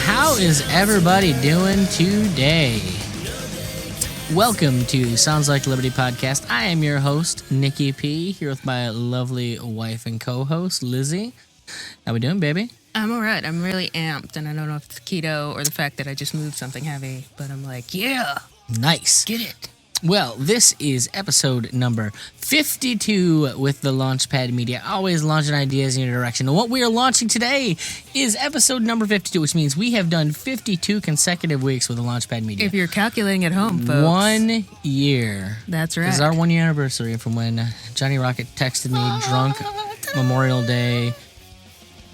How is everybody doing today? Welcome to Sounds Like Liberty Podcast. I am your host, Nikki P, here with my lovely wife and co-host, Lizzie. How we doing, baby? I'm all right. I'm really amped, and I don't know if it's keto or the fact that I just moved something heavy, but I'm like, yeah. Nice. Get it. Well, this is episode number 52 with the Launchpad Media, always launching ideas in your direction. And what we are launching today is episode number 52, which means we have done 52 consecutive weeks with the Launchpad Media. If you're calculating at home, folks. 1 year. That's right. This is our 1 year anniversary from when Johnny Rocket texted me drunk Memorial Day,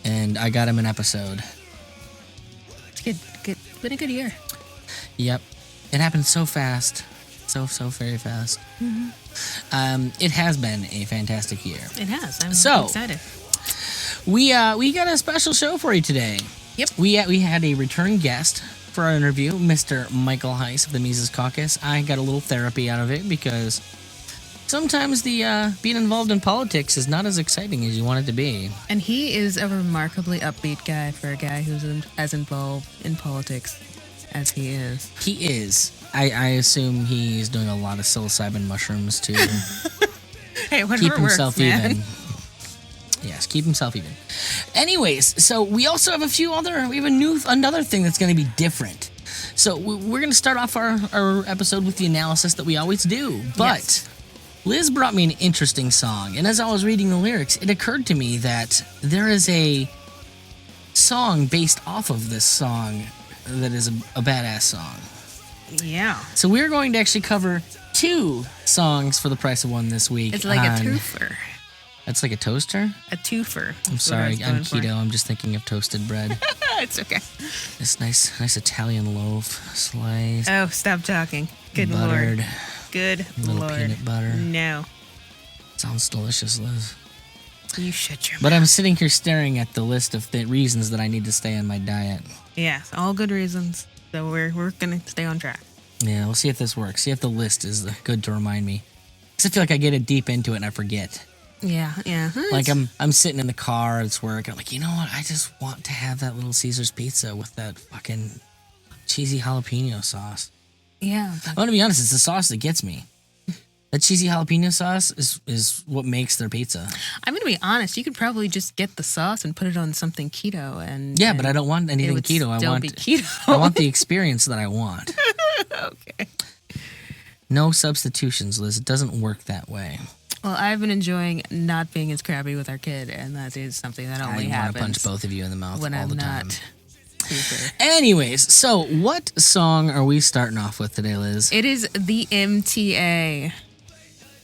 and I got him an episode. It's good. It's been a good year. Yep. It happened so fast. So very fast. Mm-hmm. It has been a fantastic year. It has. I'm excited. We got a special show for you today. Yep. We had a return guest for our interview, Mr. Michael Heiss of the Mises Caucus. I got a little therapy out of it because sometimes the being involved in politics is not as exciting as you want it to be. And he is a remarkably upbeat guy for a guy who's as involved in politics as he is. He is. I assume he's doing a lot of psilocybin mushrooms to Hey, keep himself works, man. even. Yes, keep himself even. Anyways, so we also have another thing that's going to be different. So we're going to start off our episode with the analysis that we always do. But Yes. Liz brought me an interesting song, and as I was reading the lyrics, it occurred to me that there is a song based off of this song that is a badass song. Yeah. So we're going to actually cover 2 songs for the price of one this week. It's like a twofer. That's like a toaster? A twofer. I'm sorry, I'm keto. I'm just thinking of toasted bread. It's okay. This nice Italian loaf slice. Oh, stop talking. Good buttered, Lord. Good little Lord. peanut butter. No. Sounds delicious, Liz. You shut your mouth. But I'm sitting here staring at the list of the reasons that I need to stay on my diet. Yes, all good reasons. So we're gonna stay on track. Yeah, we'll see if this works. See if the list is good to remind me. Because I feel like I get it deep into it and I forget. Yeah. Like I'm sitting in the car, it's work, and I'm like, you know what? I just want to have that Little Caesars pizza with that fucking cheesy jalapeno sauce. Yeah. I'm gonna be honest, it's the sauce that gets me. That cheesy jalapeno sauce is what makes their pizza. I'm gonna be honest. You could probably just get the sauce and put it on something keto, and Yeah, but I don't want anything keto. I want keto. I want the experience that I want. Okay. No substitutions, Liz. It doesn't work that way. Well, I've been enjoying not being as crabby with our kid, and that is something that only I want to happens punch both of you in the mouth when all I'm the time. not super. Anyways, so what song are we starting off with today, Liz? It is the MTA.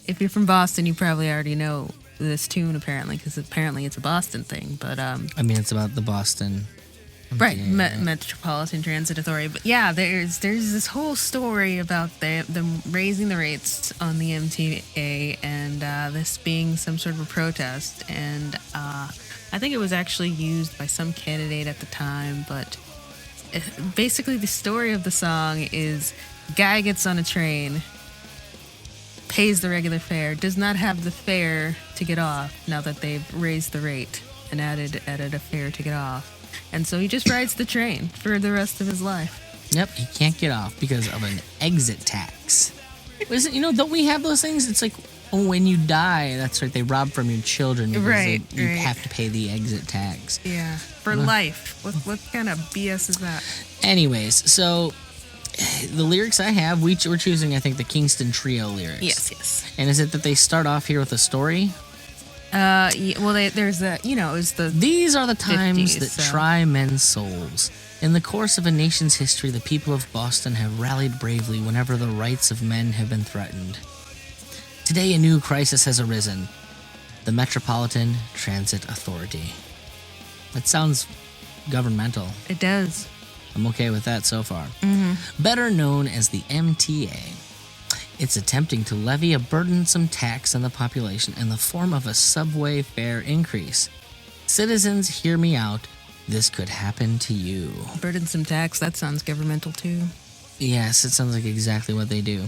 If you're from Boston, you probably already know this tune, apparently, because apparently it's a Boston thing. But I mean, it's about the Boston. right, Metropolitan Transit Authority. But yeah, there's this whole story about them raising the rates on the MTA, and this being some sort of a protest. And I think it was actually used by some candidate at the time. But basically, the story of the song is: guy gets on a train, pays the regular fare, does not have the fare to get off now that they've raised the rate and added a fare to get off. And so he just rides the train for the rest of his life. Yep, he can't get off because of an exit tax. Don't we have those things? It's like, oh, when you die, that's right, they rob from your children. Right. You have to pay the exit tax. Yeah, for life. What kind of BS is that? Anyways, so the lyrics I have, we're choosing, I think, the Kingston Trio lyrics. Yes. And is it that they start off here with a story? Yeah, well, there's it was the... These are the times 50s, that so. try men's souls. In the course of a nation's history, the people of Boston have rallied bravely whenever the rights of men have been threatened. Today, a new crisis has arisen. The Metropolitan Transit Authority. That sounds governmental. It does. I'm okay with that so far. Better known as the MTA. It's attempting to levy a burdensome tax on the population in the form of a subway fare increase. Citizens, hear me out. This could happen to you. Burdensome tax, that sounds governmental too. Yes, it sounds like exactly what they do.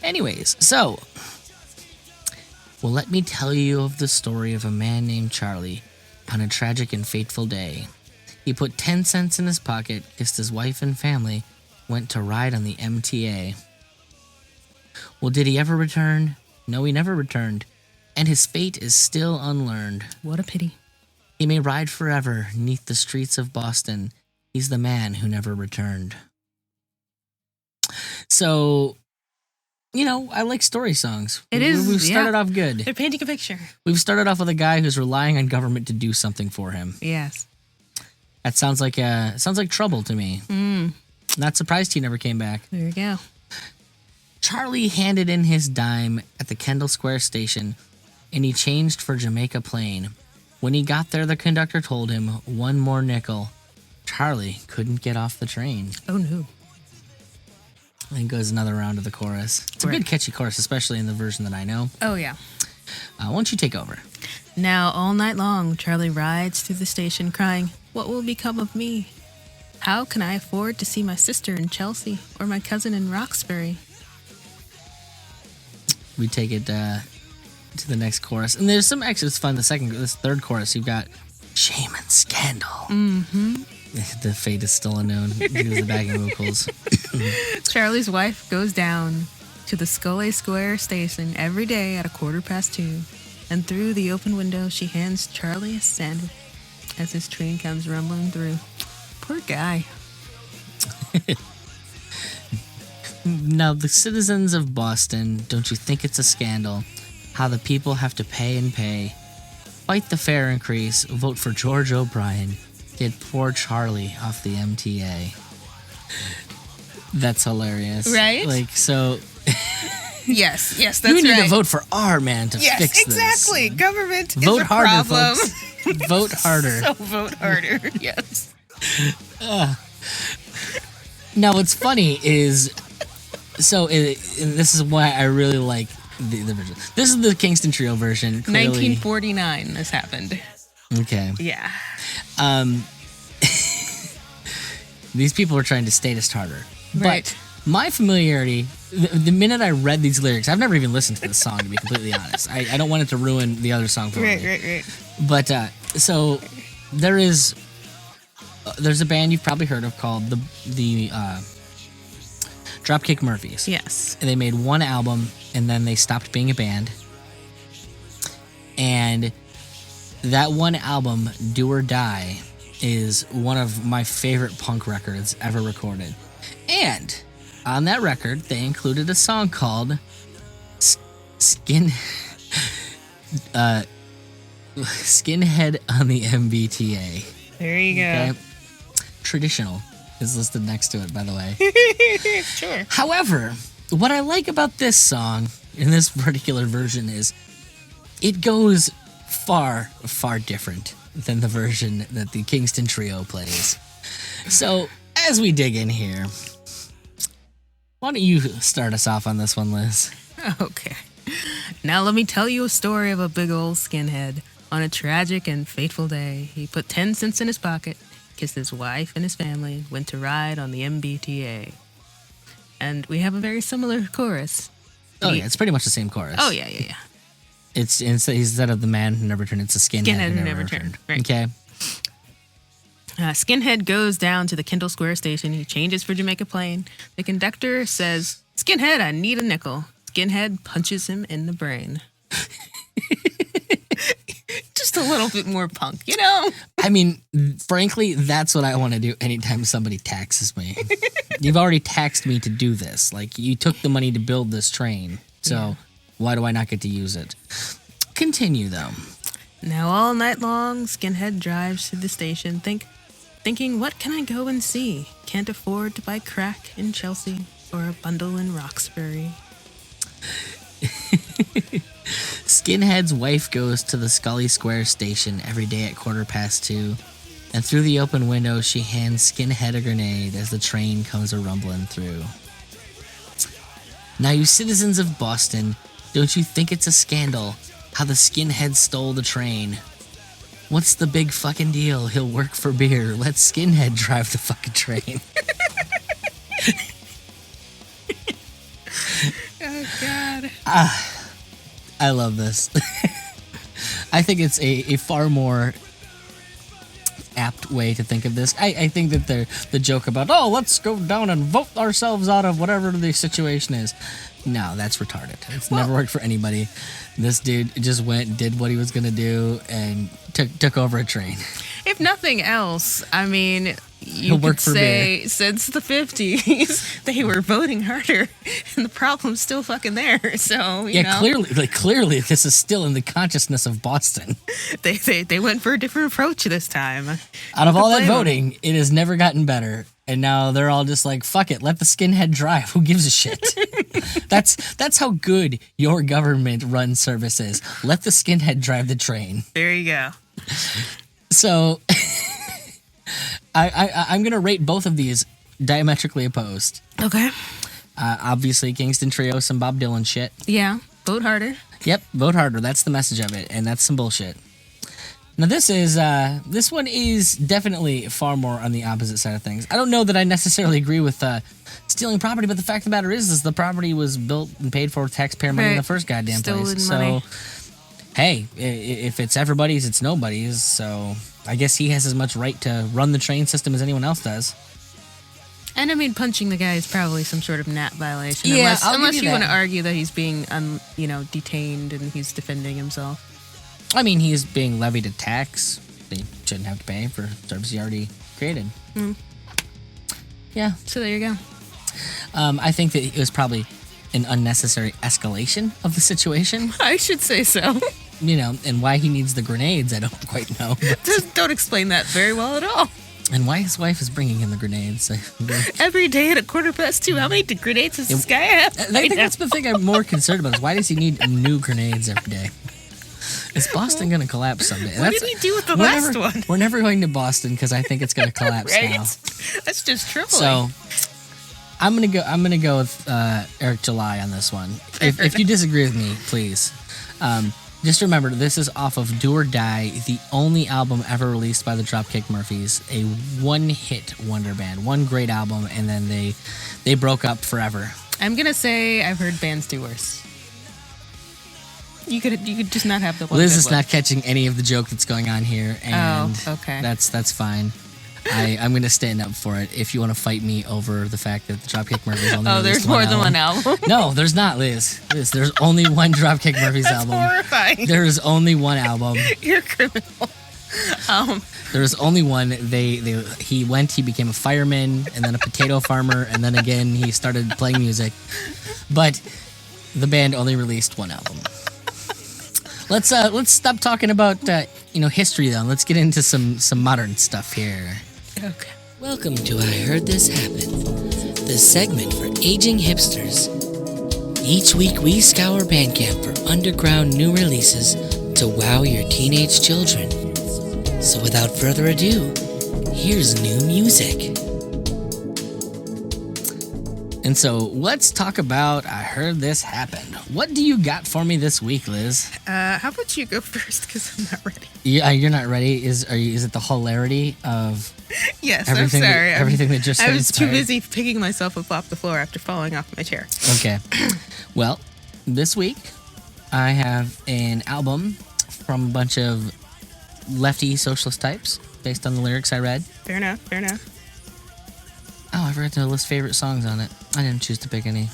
Anyways, so, well, let me tell you of the story of a man named Charlie on a tragic and fateful day. He put 10 cents in his pocket, kissed his wife and family, went to ride on the MTA. Well, did he ever return? No, he never returned, and his fate is still unlearned. What a pity. He may ride forever 'neath the streets of Boston. He's the man who never returned. So, I like story songs. We've started off good. They're painting a picture. We've started off with a guy who's relying on government to do something for him. Yes. That sounds like trouble to me. Not surprised he never came back. There you go. Charlie handed in his dime at the Kendall Square station, and he changed for Jamaica Plain. When he got there, the conductor told him one more nickel. Charlie couldn't get off the train. Oh, no. Then goes another round of the chorus. It's a good catchy chorus, especially in the version that I know. Oh, yeah. Why don't you take over? Now, all night long, Charlie rides through the station crying, "What will become of me? How can I afford to see my sister in Chelsea or my cousin in Roxbury?" We take it to the next chorus. And there's some extra, it's fun. This third chorus, you've got shame and scandal. The fate is still unknown. Here's the backing vocals. Charlie's wife goes down to the Scully Square station every day at 2:15, and through the open window, she hands Charlie a sandwich as his train comes rumbling through. Poor guy. Now, the citizens of Boston, don't you think it's a scandal how the people have to pay and pay? Fight the fare increase, vote for George O'Brien, get poor Charlie off the MTA. That's hilarious. Right? So... Yes, that's you need to vote for our man to fix this. Yes, exactly. Government vote is a harder, problem. Folks. Vote harder. So vote harder, yes. Now, what's funny is... this is why I really like the version. This is the Kingston Trio version. Clearly. 1949 this happened. Okay. Yeah. These people are trying to statist harder. Right. But my familiarity, the minute I read these lyrics, I've never even listened to this song, to be completely honest. I don't want it to ruin the other song for me. Right. But, so, there's a band you've probably heard of called the Dropkick Murphys. Yes. And they made one album, and then they stopped being a band. And that one album, Do or Die, is one of my favorite punk records ever recorded. And on that record, they included a song called Skinhead on the MBTA. There you go. Okay? Traditional is listed next to it, by the way. Sure. However, what I like about this song in this particular version is it goes far, far different than the version that the Kingston Trio plays. So, as we dig in here, why don't you start us off on this one, Liz? Okay. Now let me tell you a story of a big old skinhead. On a tragic and fateful day, he put 10 cents in his pocket, kissed his wife and his family, and went to ride on the MBTA. And we have a very similar chorus. Oh, yeah, it's pretty much the same chorus. Oh, yeah. It's instead of the man who never turned, it's a skinhead who never turned. Right. Okay. Skinhead goes down to the Kendall Square station. He changes for Jamaica Plain. The conductor says, "Skinhead, I need a nickel." Skinhead punches him in the brain. Just a little bit more punk, you know? I mean, frankly, that's what I want to do anytime somebody taxes me. You've already taxed me to do this. Like, you took the money to build this train. So why do I not get to use it? Continue, though. Now all night long, Skinhead drives to the station, thinking, what can I go and see? Can't afford to buy crack in Chelsea or a bundle in Roxbury. Skinhead's wife goes to the Scully Square station every day at 2:15. And through the open window, she hands Skinhead a grenade as the train comes a-rumbling through. Now, you citizens of Boston, don't you think it's a scandal how the Skinhead stole the train? What's the big fucking deal? He'll work for beer. Let Skinhead drive the fucking train. Oh, God. I love this. I think it's a far more apt way to think of this. I think that the joke about, oh, let's go down and vote ourselves out of whatever the situation is. No, that's retarded. It's never worked for anybody. This dude just went, did what he was going to do, and took over a train. If nothing else, I mean, you could say since the 50s they were voting harder, and the problem's still fucking there. So you know, clearly, this is still in the consciousness of Boston. They went for a different approach this time. Out of all that voting, it has never gotten better, and now they're all just like, "Fuck it, let the Skinhead drive. Who gives a shit?" That's how good your government run service is. Let the Skinhead drive the train. There you go. So, I'm going to rate both of these diametrically opposed. Okay. Obviously, Kingston Trio, some Bob Dylan shit. Yeah, vote harder. Yep, vote harder. That's the message of it, and that's some bullshit. Now, this one is definitely far more on the opposite side of things. I don't know that I necessarily agree with stealing property, but the fact of the matter is the property was built and paid for with taxpayer money in the first goddamn place. Money. So, hey, if it's everybody's, it's nobody's. So I guess he has as much right to run the train system as anyone else does. And I mean, punching the guy is probably some sort of NAT violation. Yeah, unless you want to argue that he's being, detained and he's defending himself. I mean, he's being levied a tax. They shouldn't have to pay for service he already created. Mm. Yeah. So there you go. I think that it was probably an unnecessary escalation of the situation. I should say so. And why he needs the grenades, I don't quite know. Don't explain that very well at all. And why his wife is bringing him the grenades. Every day at 2:15, how many grenades does this guy have? I think that's the thing I'm more concerned about is why does he need new grenades every day? Is Boston going to collapse someday? What did he do with the last one? We're never going to Boston because I think it's going to collapse right? now. That's just tripling. So I'm gonna go with Eric July on this one. If you disagree with me, please. Just remember, this is off of Do or Die, the only album ever released by the Dropkick Murphys, a one-hit wonder band, one great album, and then they broke up forever. I'm gonna say I've heard bands do worse. You could just not have the one. Liz is not catching any of the joke that's going on here, and okay. That's fine. I'm going to stand up for it if you want to fight me over the fact that the Dropkick Murphys only released there's more than one album. No, there's not, Liz. There's only one Dropkick Murphys album. That's horrifying. There's only one album. You're a criminal. There's only one. He became a fireman and then a potato farmer and then again he started playing music. But the band only released one album. Let's stop talking about history though. Let's get into some modern stuff here. Okay. Welcome to I Heard This Happened, the segment for aging hipsters. Each week we scour Bandcamp for underground new releases to wow your teenage children. So without further ado, here's new music. And so let's talk about I Heard This Happened. What do you got for me this week, Liz? How about you go first because I'm not ready. Yeah, you're not ready. Is it the hilarity of yes? Everything I'm sorry. Everything that just I was inspired? too busy picking myself up off the floor after falling off my chair. Okay. Well, this week I have an album from a bunch of lefty socialist types based on the lyrics I read. Fair enough. Oh, I forgot to list favorite songs on it. I didn't choose to pick any.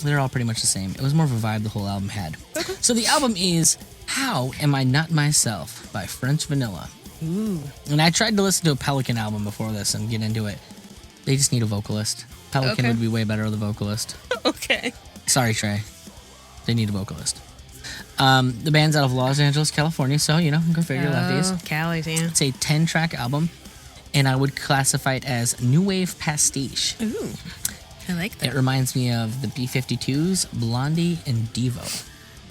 They're all pretty much the same. It was more of a vibe the whole album had. Okay. So the album is How Am I Not Myself by French Vanilla. Ooh. And I tried to listen to a Pelican album before this and get into it. They just need a vocalist. Pelican would be way better with a vocalist. Okay. Sorry, Trey. They need a vocalist. The band's out of Los Angeles, California, so, go figure lefties. Cali's, yeah. It's a 10-track album, and I would classify it as new wave pastiche. Ooh. I like that. It reminds me of the B-52s, Blondie, and Devo.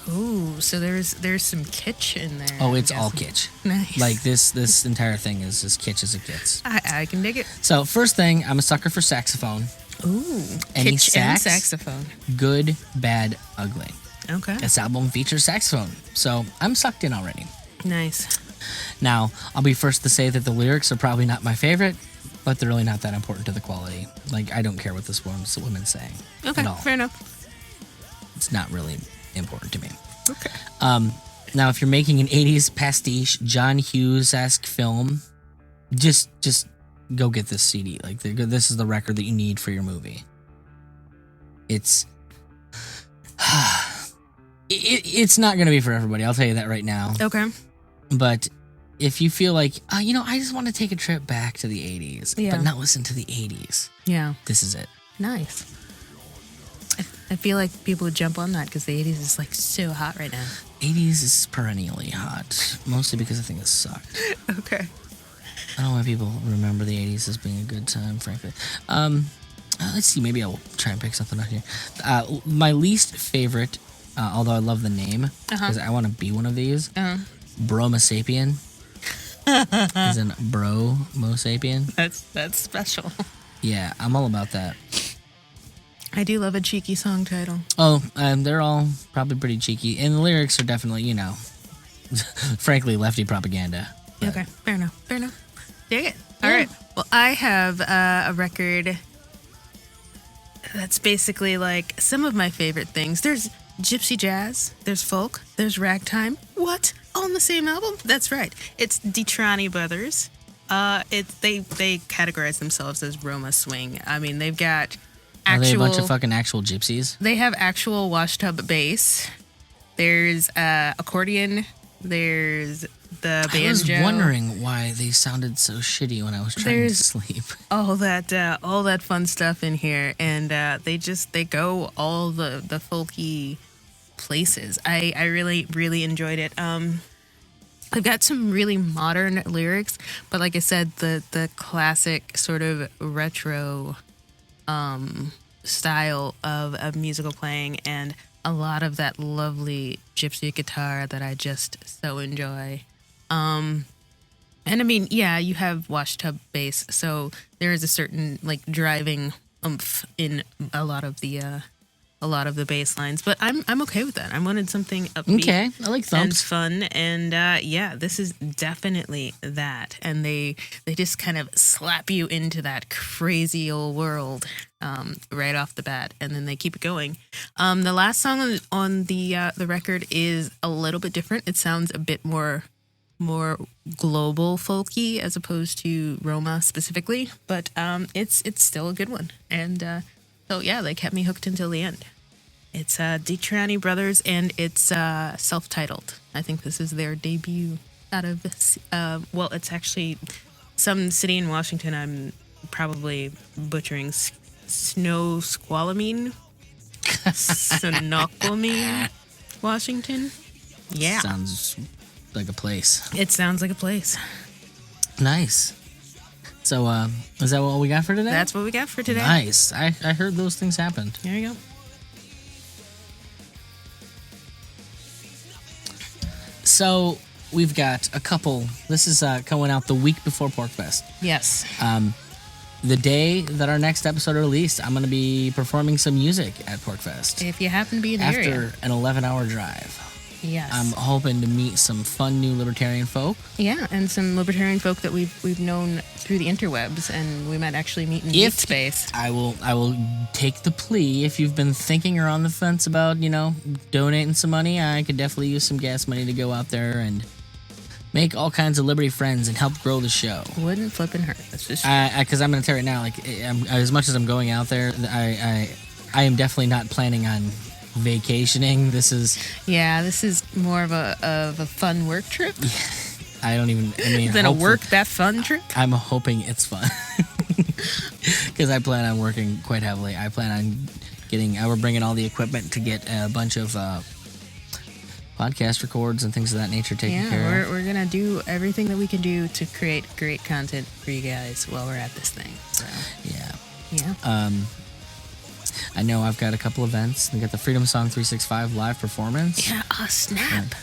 Ooh, so there's some kitsch in there. Oh, I'm it's all guessing. kitsch. Nice. Like this entire thing is as kitsch as it gets. I can dig it. So first thing, I'm a sucker for saxophone. Ooh, Any kitsch and sax? saxophone. Good, bad, ugly. Okay. This album features saxophone, so I'm sucked in already. Nice. Now, I'll be first to say that the lyrics are probably not my favorite, but they're really not that important to the quality. Like, I don't care what this woman's saying Okay, at all. fair enough. It's not really important to me. Okay. Now, if you're making an 80s pastiche, John Hughes-esque film, just go get this CD. Like, this is the record that you need for your movie. It's... it's not going to be for everybody, I'll tell you that right now. Okay. But if you feel like, I just want to take a trip back to the 80s, Yeah. but not listen to the 80s, Yeah. this is it. Nice. I feel like people would jump on that because the 80s is like so hot right now. 80s is perennially hot, mostly because I think it sucked. Okay. I don't know why people remember the 80s as being a good time, frankly. Let's see, maybe I'll try and pick something out here. My least favorite, although I love the name, because I want to be one of these, Broma Sapien. As in Bromo Sapien. That's special. Yeah, I'm all about that. I do love a cheeky song title. Oh, they're all probably pretty cheeky, and the lyrics are definitely, frankly, lefty propaganda. But Okay, fair enough. Fair enough. Dig it. All right. Well, I have a record that's basically like some of my favorite things. There's gypsy jazz, there's folk, there's ragtime. What? All on the same album? That's right. It's Detrani Brothers. They categorize themselves as Roma swing. I mean, they've got Are they a bunch actual. of fucking actual gypsies? They have actual washtub bass. There's accordion. There's the banjo. I was wondering why they sounded so shitty when I was trying to sleep. all that fun stuff in here, and they go all the folky places. I really enjoyed it. I've got some really modern lyrics, but like I said, the classic sort of retro style of musical playing, and a lot of that lovely gypsy guitar that I just so enjoy. And I mean, yeah, you have washtub bass, so there is a certain like driving oomph in a lot of the bass lines, but I'm okay with that. I wanted something upbeat. Okay, I like And thumps. fun, and yeah, this is definitely that. And they just kind of slap you into that crazy old world right off the bat, and then they keep it going. The last song on the record is a little bit different. It sounds a bit more global folky as opposed to Roma specifically, but it's still a good one. And so yeah, they kept me hooked until the end. It's Detrani Brothers, and it's self-titled. I think this is their debut out of well, it's actually some city in Washington. I'm probably butchering. Snow Squalamine, Snoqualmie, Washington. Yeah, Sounds like a place. it sounds like a place. Nice. So, is that all we got for today? That's what we got for today. Nice. I heard those things happened. There you go. So, we've got a couple. This is going out the week before Porkfest. Yes. The day that our next episode released, I'm going to be performing some music at Porkfest. If you happen to be in the area. After an 11-hour drive. Yes. I'm hoping to meet some fun new libertarian folk. Yeah, and some libertarian folk that we've known through the interwebs, and we might actually meet in meat space. I will take the plea. If you've been thinking or on the fence about, donating some money, I could definitely use some gas money to go out there and make all kinds of Liberty friends and help grow the show. Wouldn't flip and hurt. That's just Because I'm going to tell you right now, as much as I'm going out there, I am definitely not planning on vacationing. This is more of a fun work trip than a work that fun trip. I'm hoping it's fun because I plan on working quite heavily. I plan on we're bringing all the equipment to get a bunch of podcast records and things of that nature taken care of. We're gonna do everything that we can do to create great content for you guys while we're at this thing. So Yeah. yeah. I know I've got a couple events. We got the Freedom Song 365 live performance. Yeah, snap.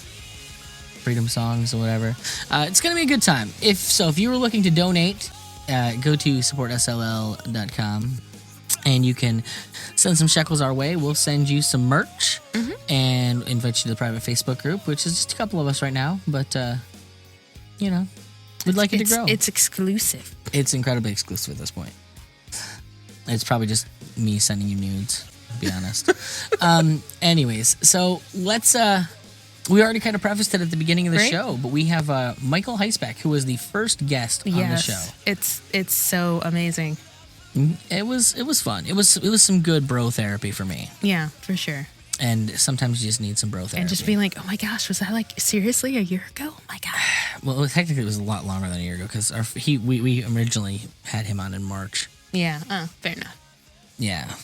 Freedom songs or whatever. It's going to be a good time. If you were looking to donate, go to supportsll.com and you can send some shekels our way. We'll send you some merch and invite you to the private Facebook group, which is just a couple of us right now, but we'd like it to grow. It's exclusive. It's incredibly exclusive at this point. It's probably just me sending you nudes, to be honest. Anyways, so let's we already kind of prefaced it at the beginning of the show, but we have Michael Heisbeck, who was the first guest on the show. It's so amazing. It was fun. It was some good bro therapy for me. Yeah, for sure. And sometimes you just need some bro therapy. And just being like, oh my gosh, was that like seriously a year ago? Oh my gosh. Well, technically it was a lot longer than a year ago because we originally had him on in March. Yeah, fair enough. Yeah.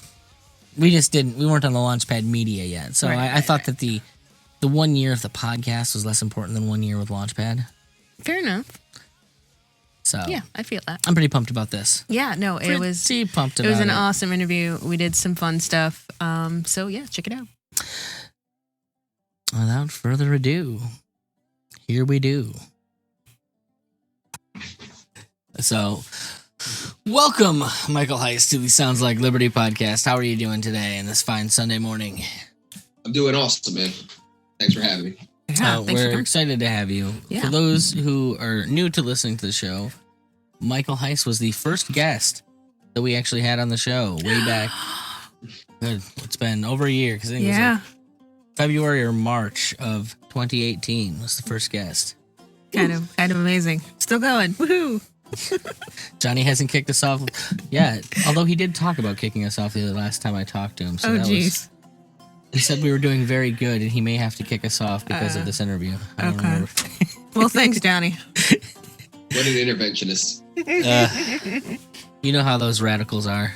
We weren't on the Launchpad Media yet. So I thought that the 1 year of the podcast was less important than 1 year with Launchpad. Fair enough. So yeah, I feel that. I'm pretty pumped about this. Yeah, no, it was pumped about it was an awesome interview. We did some fun stuff. So yeah, check it out. Without further ado, here we do. So, welcome, Michael Heist, to the Sounds Like Liberty podcast. How are you doing today in this fine Sunday morning? I'm doing awesome, man. Thanks for having me. Yeah, we're excited to have you. Yeah. For those who are new to listening to the show, Michael Heist was the first guest that we actually had on the show way back. Good. It's been over a year because I think it was like February or March of 2018 was the first guest. Kind of amazing. Still going. Woohoo! Johnny hasn't kicked us off yet, although he did talk about kicking us off the last time I talked to him. So jeez. He said we were doing very good, and he may have to kick us off because of this interview. I don't remember. Well, thanks, Johnny. What an interventionist. You know how those radicals are.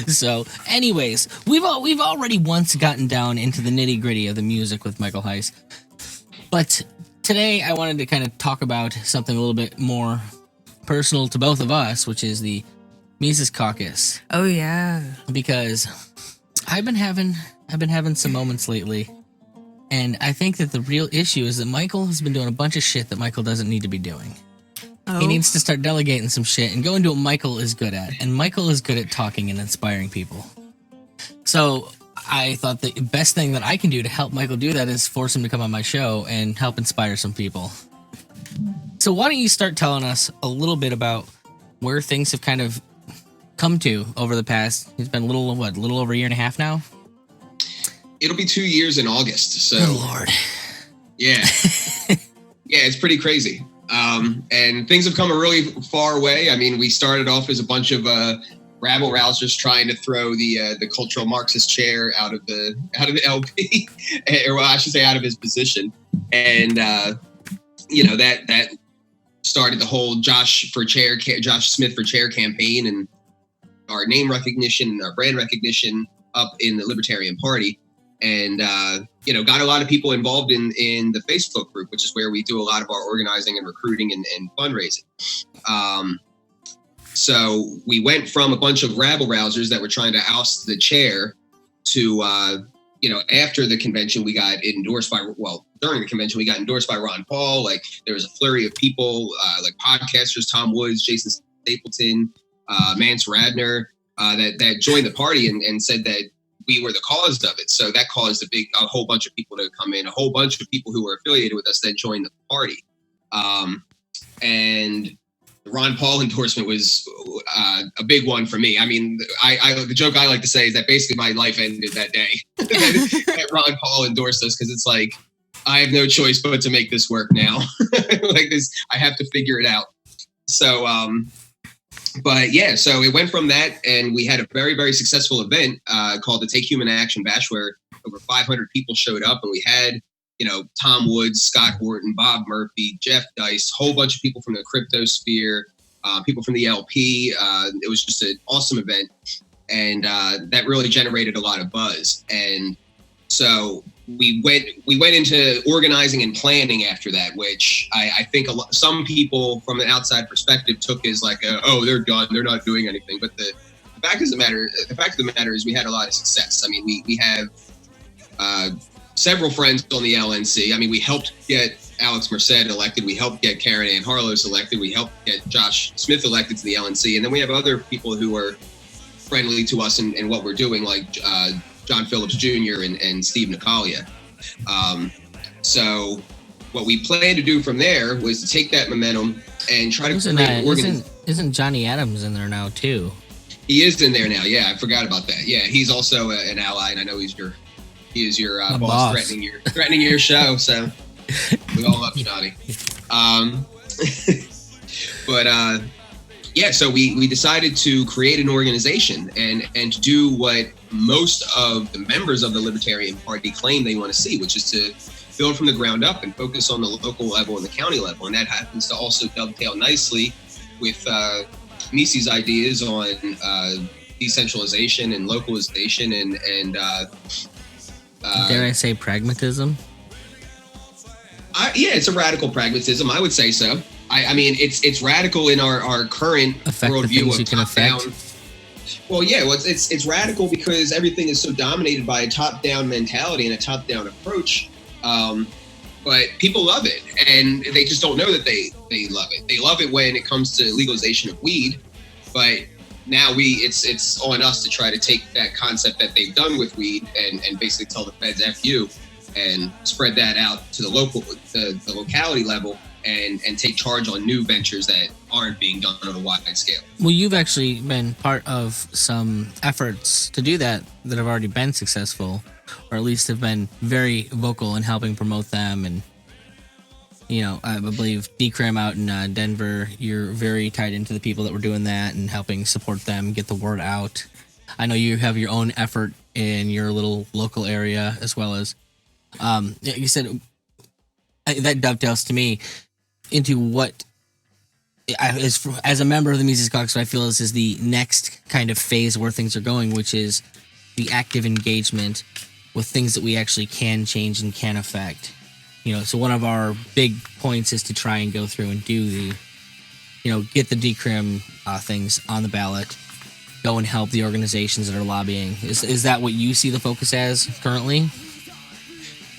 So, anyways, we've already once gotten down into the nitty gritty of the music with Michael Heist, but today I wanted to kind of talk about something a little bit more personal to both of us, which is the Mises Caucus. Oh yeah, because I've been having some moments lately, and I think that the real issue is that Michael has been doing a bunch of shit that Michael doesn't need to be doing. Oh. He needs to start delegating some shit and go into what Michael is good at. And Michael is good at talking and inspiring people. So I thought the best thing that I can do to help Michael do that is force him to come on my show and help inspire some people. So why don't you start telling us a little bit about where things have kind of come to over the past, it's been a little over a year and a half now? It'll be 2 years in August. So, oh, Lord. Yeah. Yeah, it's pretty crazy. And things have come a really far way. I mean, we started off as a bunch of rabble rousers trying to throw the cultural Marxist chair out of the LP, or well, I should say out of his position. And that started the whole Josh Smith for chair campaign, and our name recognition and our brand recognition up in the Libertarian Party. And, got a lot of people involved in the Facebook group, which is where we do a lot of our organizing and recruiting and fundraising. So we went from a bunch of rabble rousers that were trying to oust the chair to, after the convention, we got endorsed during the convention, we got endorsed by Ron Paul. Like, there was a flurry of people, like podcasters, Tom Woods, Jason Stapleton, Mance Radner, that joined the party and said that we were the cause of it. So that caused a whole bunch of people to come in. A whole bunch of people who were affiliated with us then joined the party. And the Ron Paul endorsement was a big one for me. I mean, the joke I like to say is that basically my life ended that day that Ron Paul endorsed us, because it's like, I have no choice but to make this work now. Like this, I have to figure it out. So, but yeah, so it went from that, and we had a very, very successful event called the Take Human Action Bash, where over 500 people showed up, and we had, Tom Woods, Scott Horton, Bob Murphy, Jeff Dice, whole bunch of people from the crypto sphere, people from the LP. It was just an awesome event, and that really generated a lot of buzz. And so we went into organizing and planning after that, which I think some people from an outside perspective took as like, oh, they're done, they're not doing anything. But fact of the matter is we had a lot of success. I mean, we have several friends on the LNC. I mean, we helped get Alex Merced elected. We helped get Karen Ann Harlos elected. We helped get Josh Smith elected to the LNC. And then we have other people who are friendly to us in what we're doing, like John Phillips Jr. and Steve Nicalia. So what we plan to do from there was to take that momentum and try to create an organization. Isn't Johnny Adams in there now too? He is in there now. Yeah, I forgot about that. Yeah, he's also an ally, and I know he is your boss threatening your show. So we all love Johnny. But yeah, so we decided to create an organization and to do what most of the members of the Libertarian Party claim they want to see, which is to build from the ground up and focus on the local level and the county level. And that happens to also dovetail nicely with Nisi's ideas on decentralization and localization and dare I say pragmatism? Yeah, it's a radical pragmatism. I would say so. I mean, it's radical in our current worldview of top-down. Well, yeah, it's radical because everything is so dominated by a top-down mentality and a top-down approach. But people love it, and they just don't know that they love it. They love it when it comes to legalization of weed, but now it's on us to try to take that concept that they've done with weed and basically tell the feds F you and spread that out to the locality level and take charge on new ventures that aren't being done on a wide scale. Well, you've actually been part of some efforts to do that have already been successful, or at least have been very vocal in helping promote them. And, you know, I believe Decrim out in Denver, you're very tied into the people that were doing that and helping support them, get the word out. I know you have your own effort in your little local area as well as, you said, that dovetails to me into what, as a member of the Mises Caucus, I feel this is the next kind of phase where things are going, which is the active engagement with things that we actually can change and can affect. You know, so one of our big points is to try and go through and do the, you know, get the decrim things on the ballot, go and help the organizations that are lobbying. Is that what you see the focus as currently?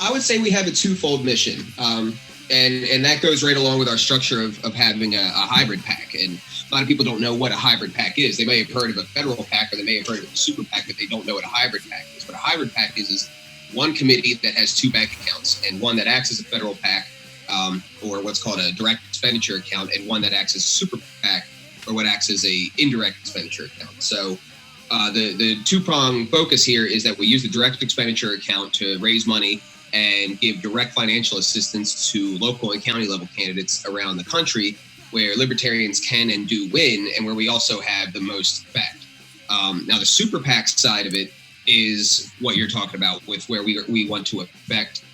I would say we have a twofold mission. And that goes right along with our structure of having a hybrid PAC. And a lot of people don't know what a hybrid PAC is. They may have heard of a federal PAC or they may have heard of a super PAC, but they don't know what a hybrid PAC is. What a hybrid PAC is one committee that has two bank accounts, and one that acts as a federal PAC, or what's called a direct expenditure account, and one that acts as a super PAC, or what acts as a indirect expenditure account. So the two-prong focus here is that we use the direct expenditure account to raise money and give direct financial assistance to local and county level candidates around the country where libertarians can and do win, and where we also have the most effect. Now, the super PAC side of it is what you're talking about, with where we want to affect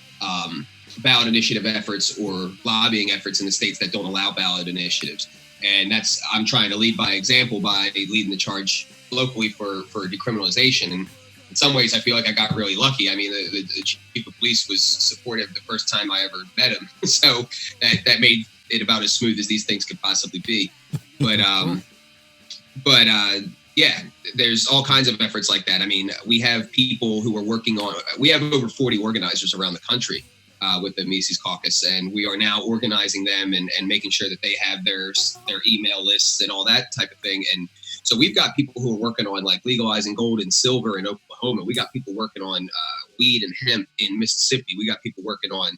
ballot initiative efforts or lobbying efforts in the states that don't allow ballot initiatives. And I'm trying to lead by example by leading the charge locally for decriminalization. And in some ways, I feel like I got really lucky. I mean, the chief of police was supportive the first time I ever met him. So that made it about as smooth as these things could possibly be. But yeah, there's all kinds of efforts like that. I mean, we have people who are working on, we have over 40 organizers around the country with the Mises Caucus, and we are now organizing them and making sure that they have their email lists and all that type of thing. And so we've got people who are working on like legalizing gold and silver in Oklahoma. We got people working on weed and hemp in Mississippi. We got people working on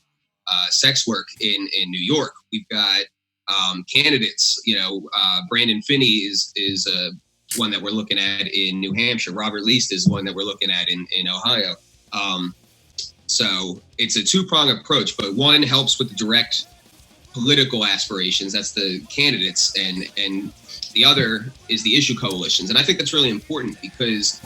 sex work in New York. We've got candidates, Brandon Finney is one that we're looking at in New Hampshire. Robert Least is one that we're looking at in Ohio. So it's a two-prong approach, but one helps with the direct political aspirations. That's the candidates, and the other is the issue coalitions. And I think that's really important because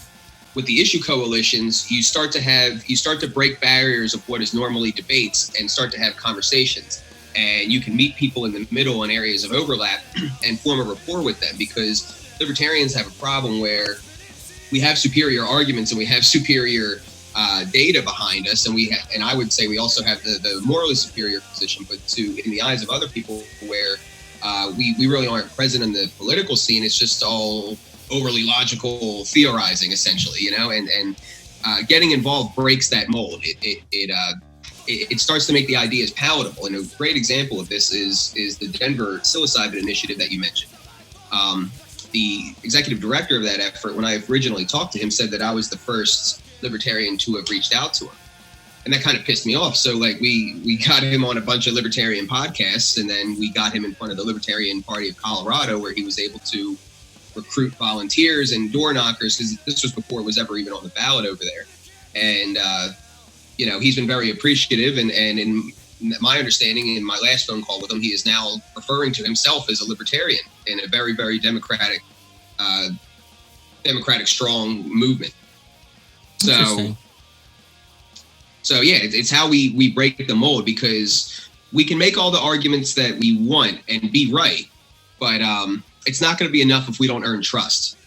with the issue coalitions, you start to break barriers of what is normally debates and start to have conversations. And you can meet people in the middle in areas of overlap and form a rapport with them, because libertarians have a problem where we have superior arguments and we have superior data behind us, and I would say we also have the morally superior position, but in the eyes of other people, where we really aren't present in the political scene. It's just all overly logical theorizing, essentially, and getting involved breaks that mold. It starts to make the ideas palatable. And a great example of this is the Denver psilocybin initiative that you mentioned. The executive director of that effort, when I originally talked to him, said that I was the first libertarian to have reached out to him. And that kind of pissed me off. So we got him on a bunch of libertarian podcasts, and then we got him in front of the Libertarian Party of Colorado, where he was able to recruit volunteers and door knockers, because this was before it was ever even on the ballot over there. And, he's been very appreciative. And in my understanding, in my last phone call with him, he is now referring to himself as a libertarian in a very, very democratic strong movement. So yeah, it's how we break the mold, because we can make all the arguments that we want and be right, but it's not going to be enough if we don't earn trust.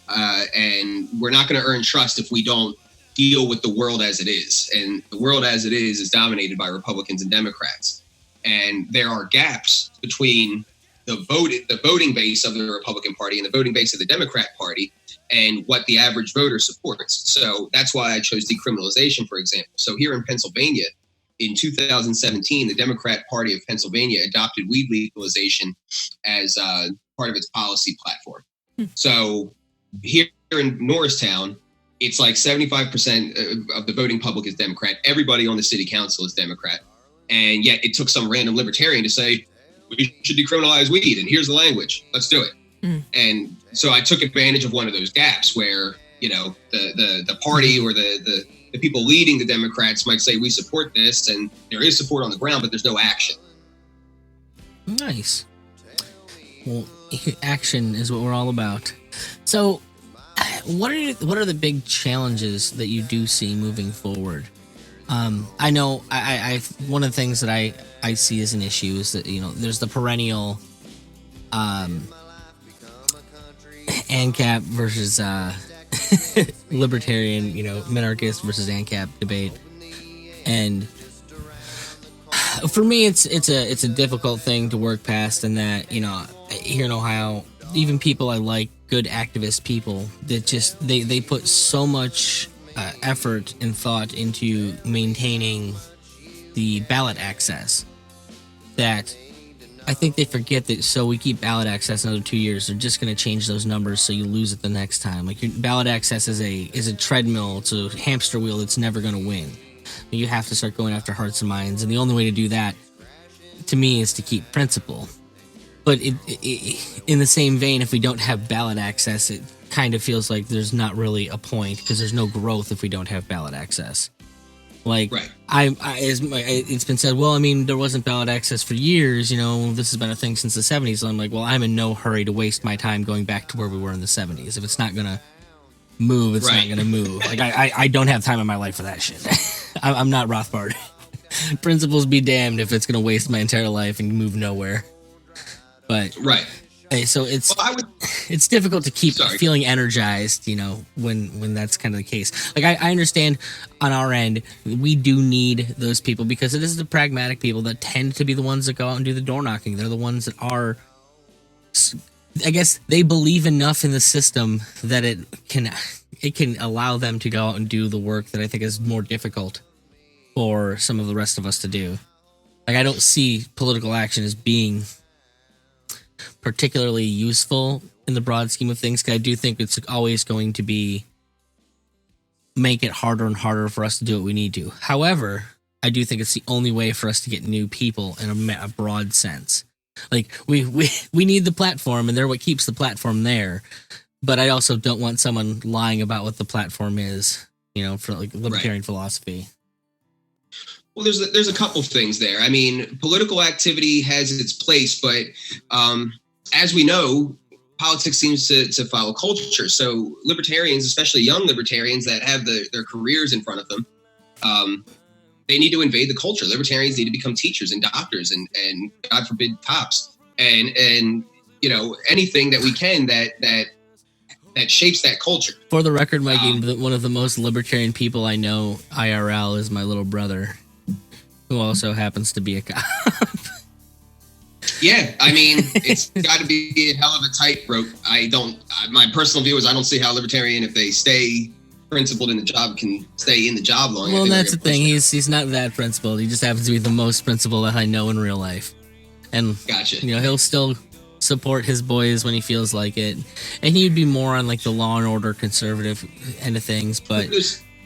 And we're not going to earn trust if we don't deal with the world as it is. And the world as it is dominated by Republicans and Democrats. And there are gaps between the voting base of the Republican Party and the voting base of the Democrat Party and what the average voter supports. So that's why I chose decriminalization, for example. So here in Pennsylvania, in 2017, the Democrat Party of Pennsylvania adopted weed legalization as part of its policy platform. So here in Norristown, it's like 75% of the voting public is Democrat. Everybody on the city council is Democrat. And yet it took some random libertarian to say, we should decriminalize weed, and here's the language. Let's do it. And so I took advantage of one of those gaps where, the party or the people leading the Democrats might say, we support this, and there is support on the ground, but there's no action. Nice. Well, action is what we're all about. So what are the big challenges that you do see moving forward? I know I one of the things that I see as an issue is that, there's the perennial ANCAP versus libertarian, minarchist versus ANCAP debate. And for me, it's a difficult thing to work past, in that, here in Ohio, even people I like, good activist people, that just they put so much effort and thought into maintaining the ballot access that I think they forget that. So we keep ballot access another 2 years, they're just going to change those numbers so you lose it the next time. Like, your ballot access is a treadmill, it's a hamster wheel that's never going to win. You have to start going after hearts and minds, and the only way to do that, to me, is to keep principle. But in the same vein, if we don't have ballot access, it kind of feels like there's not really a point, because there's no growth if we don't have ballot access. Like, right. It's been said, well, there wasn't ballot access for years, this has been a thing since the 70s. So I'm like, well, I'm in no hurry to waste my time going back to where we were in the 70s. If it's not going to move, it's not going to move. Like, I don't have time in my life for that shit. I'm not Rothbard. Principles be damned if it's going to waste my entire life and move nowhere. But right. So it's difficult to keep feeling energized, when that's kind of the case. Like, I understand on our end, we do need those people, because it is the pragmatic people that tend to be the ones that go out and do the door knocking. They're the ones that are, I guess, they believe enough in the system that it can allow them to go out and do the work that I think is more difficult for some of the rest of us to do. Like, I don't see political action as being particularly useful in the broad scheme of things, because I do think it's always going to make it harder and harder for us to do what we need to. However, I do think it's the only way for us to get new people in a broad sense. Like, we need the platform, and they're what keeps the platform there. But I also don't want someone lying about what the platform is, for like libertarian philosophy. Well, there's a couple things there. Political activity has its place, but as we know, politics seems to follow culture. So libertarians, especially young libertarians that have their careers in front of them, they need to invade the culture. Libertarians need to become teachers and doctors and God forbid, cops, and anything that we can that shapes that culture. For the record, Mikey, one of the most libertarian people I know IRL is my little brother, who also happens to be a cop. Yeah, I mean, it's got to be a hell of a tightrope. My personal view is I don't see how libertarian, if they stay principled in the job, can stay in the job long. Well, that's the thing. He's not that principled. He just happens to be the most principled that I know in real life. And gotcha. He'll still support his boys when he feels like it, and he'd be more on like the law and order conservative end of things. But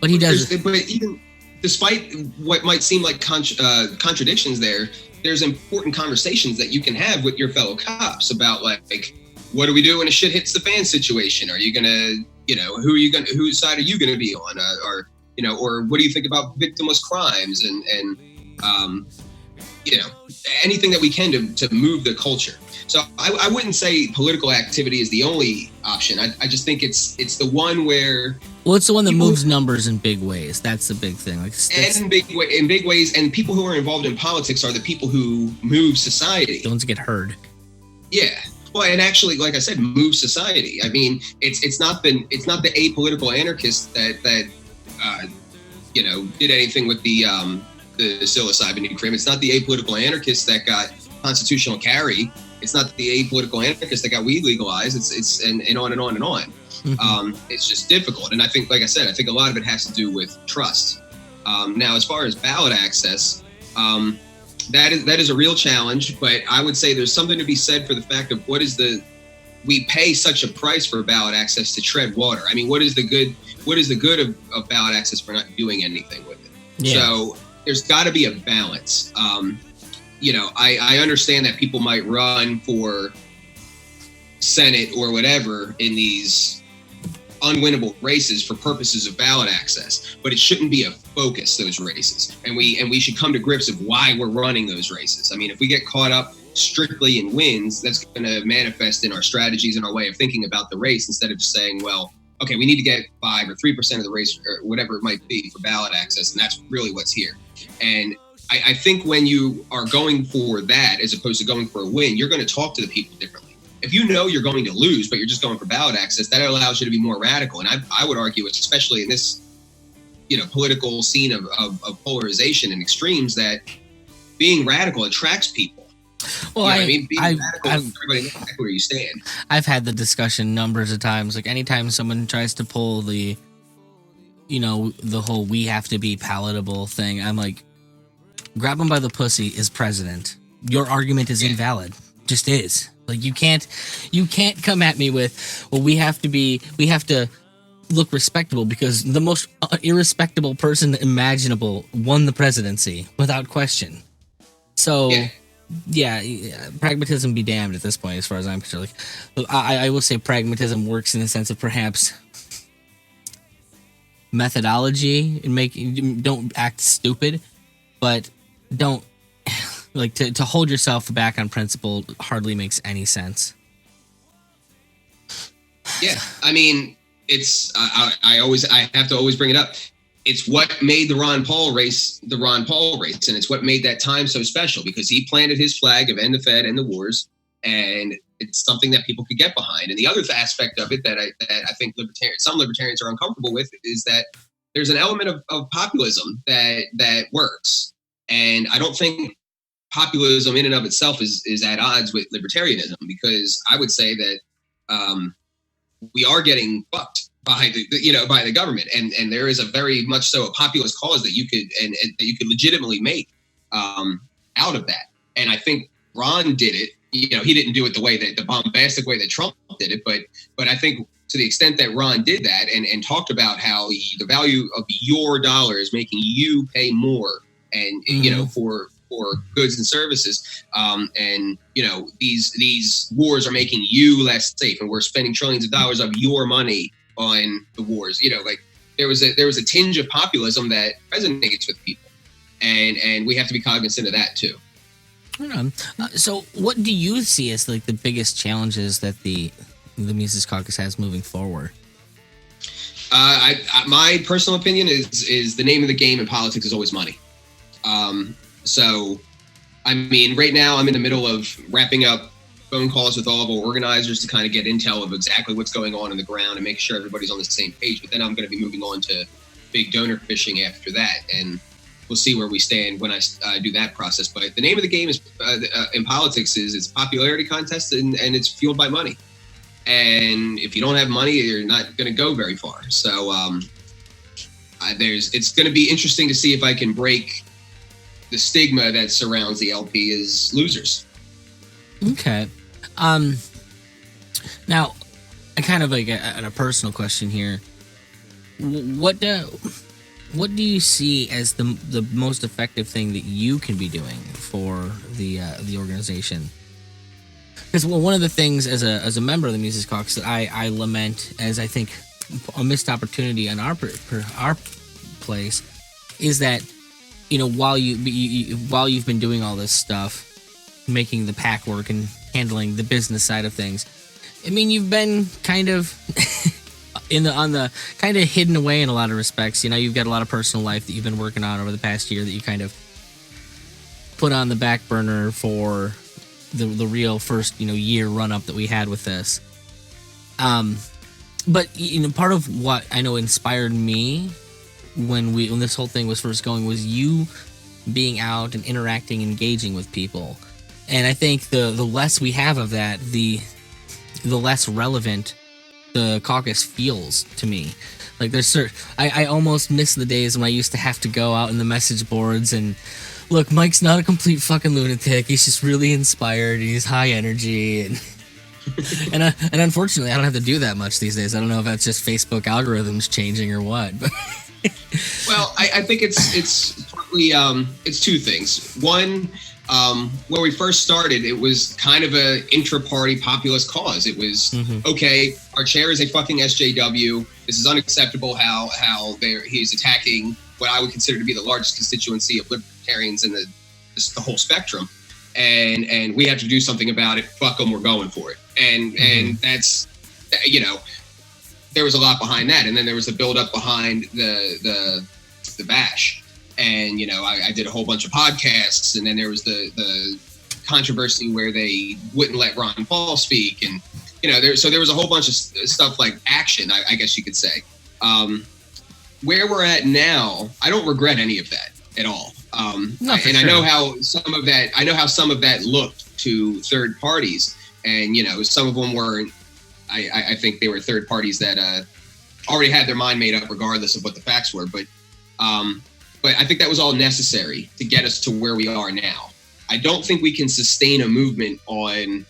he does. But even despite what might seem like contradictions there's important conversations that you can have with your fellow cops about like what do we do when a shit hits the fan situation? Are you gonna, whose side are you gonna be on? Or what do you think about victimless crimes and anything that we can to move the culture. So I wouldn't say political activity is the only option. I just think it's the one where. Well, it's the one that moves numbers in big ways. That's the big thing. In big ways, and people who are involved in politics are the people who move society. The ones that get heard. Yeah. Well, and actually, like I said, move society. I mean, it's not the apolitical anarchists that did anything with the psilocybin decree. It's not the apolitical anarchists that got constitutional carry. It's not the apolitical anarchists that got weed legalized. It's and on and on and on. Mm-hmm. It's just difficult, and I think, like I said, I think a lot of it has to do with trust. Now, as far as ballot access, that is a real challenge. But I would say there's something to be said for the fact of we pay such a price for ballot access to tread water. I mean, what is the good of ballot access for not doing anything with it? Yeah. So there's got to be a balance. I understand that people might run for Senate or whatever in these unwinnable races for purposes of ballot access, but it shouldn't be a focus, those races. And we should come to grips of why we're running those races. I mean, if we get caught up strictly in wins, that's going to manifest in our strategies and our way of thinking about the race, instead of just saying, well, okay, we need to get 5 or 3% of the race or whatever it might be for ballot access, and that's really what's here. And I think when you are going for that as opposed to going for a win, you're going to talk to the people differently. If you know you're going to lose, but you're just going for ballot access, that allows you to be more radical. And I would argue, especially in this, political scene of polarization and extremes, that being radical attracts people. Well, being radical, everybody knows exactly where you stand. I've had the discussion numbers of times. Like anytime someone tries to pull the, the whole "we have to be palatable" thing, I'm like, grab him by the pussy is president. Your argument is invalid. Just is. Like you can't come at me with, well, we have to look respectable because the most irrespectable person imaginable won the presidency without question. So yeah, pragmatism be damned at this point, as far as I'm concerned. Like, I will say pragmatism works in the sense of perhaps methodology and don't act stupid, but don't like to hold yourself back on principle hardly makes any sense. Yeah, I mean, it's I have to always bring it up. It's what made the Ron Paul race, and it's what made that time so special, because he planted his flag of end the Fed, end the wars, and it's something that people could get behind. And the other aspect of it that I think some libertarians are uncomfortable with is that there's an element of populism that works, and I don't think populism in and of itself is at odds with libertarianism, because I would say that we are getting fucked by the government, and there is a very much so a populist cause that you could and that you could legitimately make out of that. And I think Ron did it. He didn't do it the bombastic way that Trump did it, but I think to the extent that Ron did that and talked about how the value of your dollar is making you pay more, and for goods and services, and these wars are making you less safe, and we're spending trillions of dollars of your money on the wars. Like there was a tinge of populism that resonates with people, and we have to be cognizant of that too. So what do you see as like the biggest challenges that the Mises Caucus has moving forward? My personal opinion is the name of the game in politics is always money. So, I mean, right now I'm in the middle of wrapping up phone calls with all of our organizers to kind of get intel of exactly what's going on the ground and make sure everybody's on the same page. But then I'm going to be moving on to big donor fishing after that. And we'll see where we stand when I do that process. But the name of the game is in politics is it's popularity contest, and it's fueled by money. And if you don't have money, you're not going to go very far. So it's going to be interesting to see if I can break the stigma that surrounds the LP as losers. Okay. Now, I kind of like a personal question here. What do you see as the most effective thing that you can be doing for the organization? Because one of the things as a member of the Mises Caucus that I lament as I think a missed opportunity on our place is that, you know, while you've been doing all this stuff, making the PAC work and handling the business side of things, I mean, you've been kind of on the kind of hidden away in a lot of respects. You know, you've got a lot of personal life that you've been working on over the past year that you kind of put on the back burner for the real first, you know, year run up that we had with this. But you know, part of what I know inspired me when this whole thing was first going was you being out and interacting, engaging with people. And I think the less we have of that, the less relevant the caucus feels to me. Like I almost miss the days when I used to have to go out in the message boards and look, Mike's not a complete fucking lunatic. He's just really inspired. He's high energy and and unfortunately I don't have to do that much these days. I don't know if that's just Facebook algorithms changing or what. But well, I think it's partly it's two things. One, where we first started, it was kind of a intra-party populist cause. It was, okay, our chair is a fucking SJW. This is unacceptable how he's attacking what I would consider to be the largest constituency of libertarians in the whole spectrum. And we have to do something about it. Fuck them, we're going for it. And that's, you know, there was a lot behind that. And then there was the build-up behind the bash. And, you know, I did a whole bunch of podcasts, and then there was the controversy where they wouldn't let Ron Paul speak. And, you know, there was a whole bunch of stuff like action, I guess you could say. Where we're at now, I don't regret any of that at all. I know how some of that looked to third parties. And, you know, some of them weren't, I think they were third parties that already had their mind made up regardless of what the facts were. But I think that was all necessary to get us to where we are now. I don't think we can sustain a movement on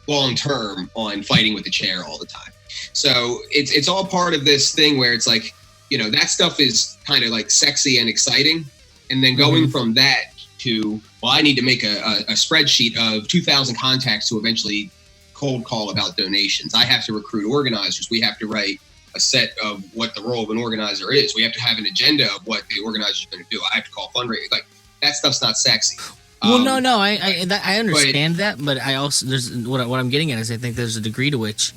long term on fighting with the chair all the time. So it's all part of this thing where it's like, you know, that stuff is kind of like sexy and exciting. And then going from that to, well, I need to make a spreadsheet of 2,000 contacts to eventually cold call about donations. I have to recruit organizers. We have to write a set of what the role of an organizer is. We have to have an agenda of what the organizer is going to do. I have to call fundraising. Like, that stuff's not sexy. Well, no, I understand that, but I also there's what I'm getting at is I think there's a degree to which,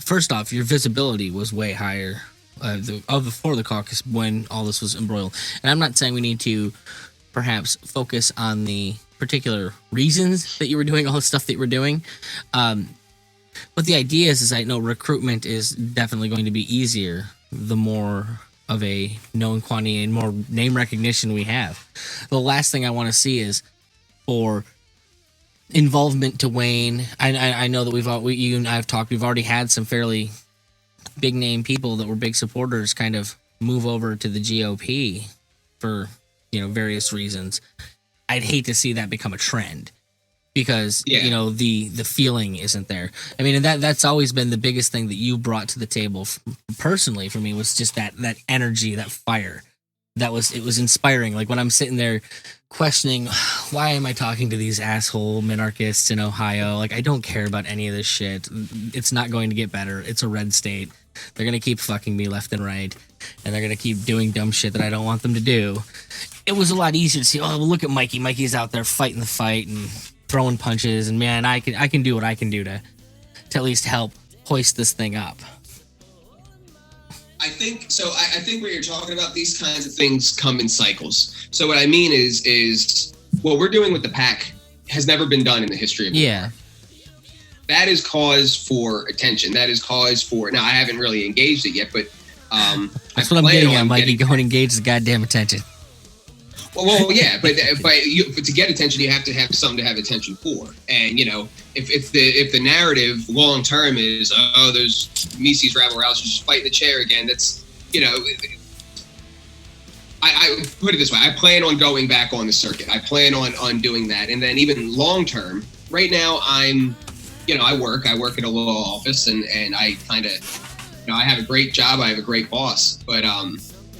first off, your visibility was way higher before the caucus when all this was embroiled. And I'm not saying we need to perhaps focus on the particular reasons that you were doing all the stuff that you were doing. But the idea is I know recruitment is definitely going to be easier the more of a known quantity and more name recognition we have. The last thing I want to see is for involvement to wane. I know that you and I have talked. We've already had some fairly big name people that were big supporters kind of move over to the GOP for, you know, various reasons. I'd hate to see that become a trend. Because, you know, the feeling isn't there. I mean, and that's always been the biggest thing that you brought to the table personally for me was just that energy, that fire. It was inspiring. Like when I'm sitting there questioning, why am I talking to these asshole minarchists in Ohio? Like, I don't care about any of this shit. It's not going to get better. It's a red state. They're going to keep fucking me left and right. And they're going to keep doing dumb shit that I don't want them to do. It was a lot easier to see, oh, well, look at Mikey. Mikey's out there fighting the fight and throwing punches, and man, I can do what I can do to at least help hoist this thing up. I think so. I think when you're talking about these kinds of things come in cycles. So what I mean is what we're doing with the PAC has never been done in the history of the war. That is cause for attention. That is cause for, now I haven't really engaged it yet, but that's what I'm getting at, Mikey. Go and engage the goddamn attention. Well, yeah, but to get attention, you have to have something to have attention for. And if the narrative long term is those Mises rabble rousers just fighting the chair again, that's I put it this way: I plan on going back on the circuit. I plan on doing that, and then even long term. Right now, I work at a law office, and I kind of I have a great job. I have a great boss, but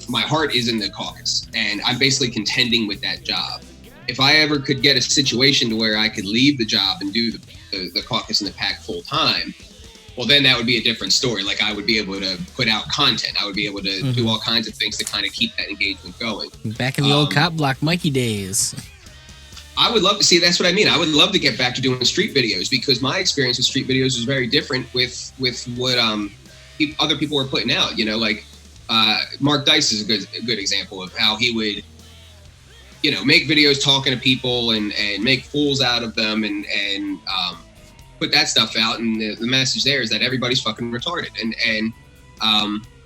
my heart is in the caucus, and I'm basically contending with that job. If I ever could get a situation to where I could leave the job and do the caucus and the PAC full time, well, then that would be a different story. Like, I would be able to put out content. I would be able to do all kinds of things to kind of keep that engagement going. Back in the old cop block Mikey days. I would love to see. That's what I mean. I would love to get back to doing street videos, because my experience with street videos is very different with what other people were putting out. Mark Dice is a good example of how he would, make videos talking to people and make fools out of them and put that stuff out. And the message there is that everybody's fucking retarded. And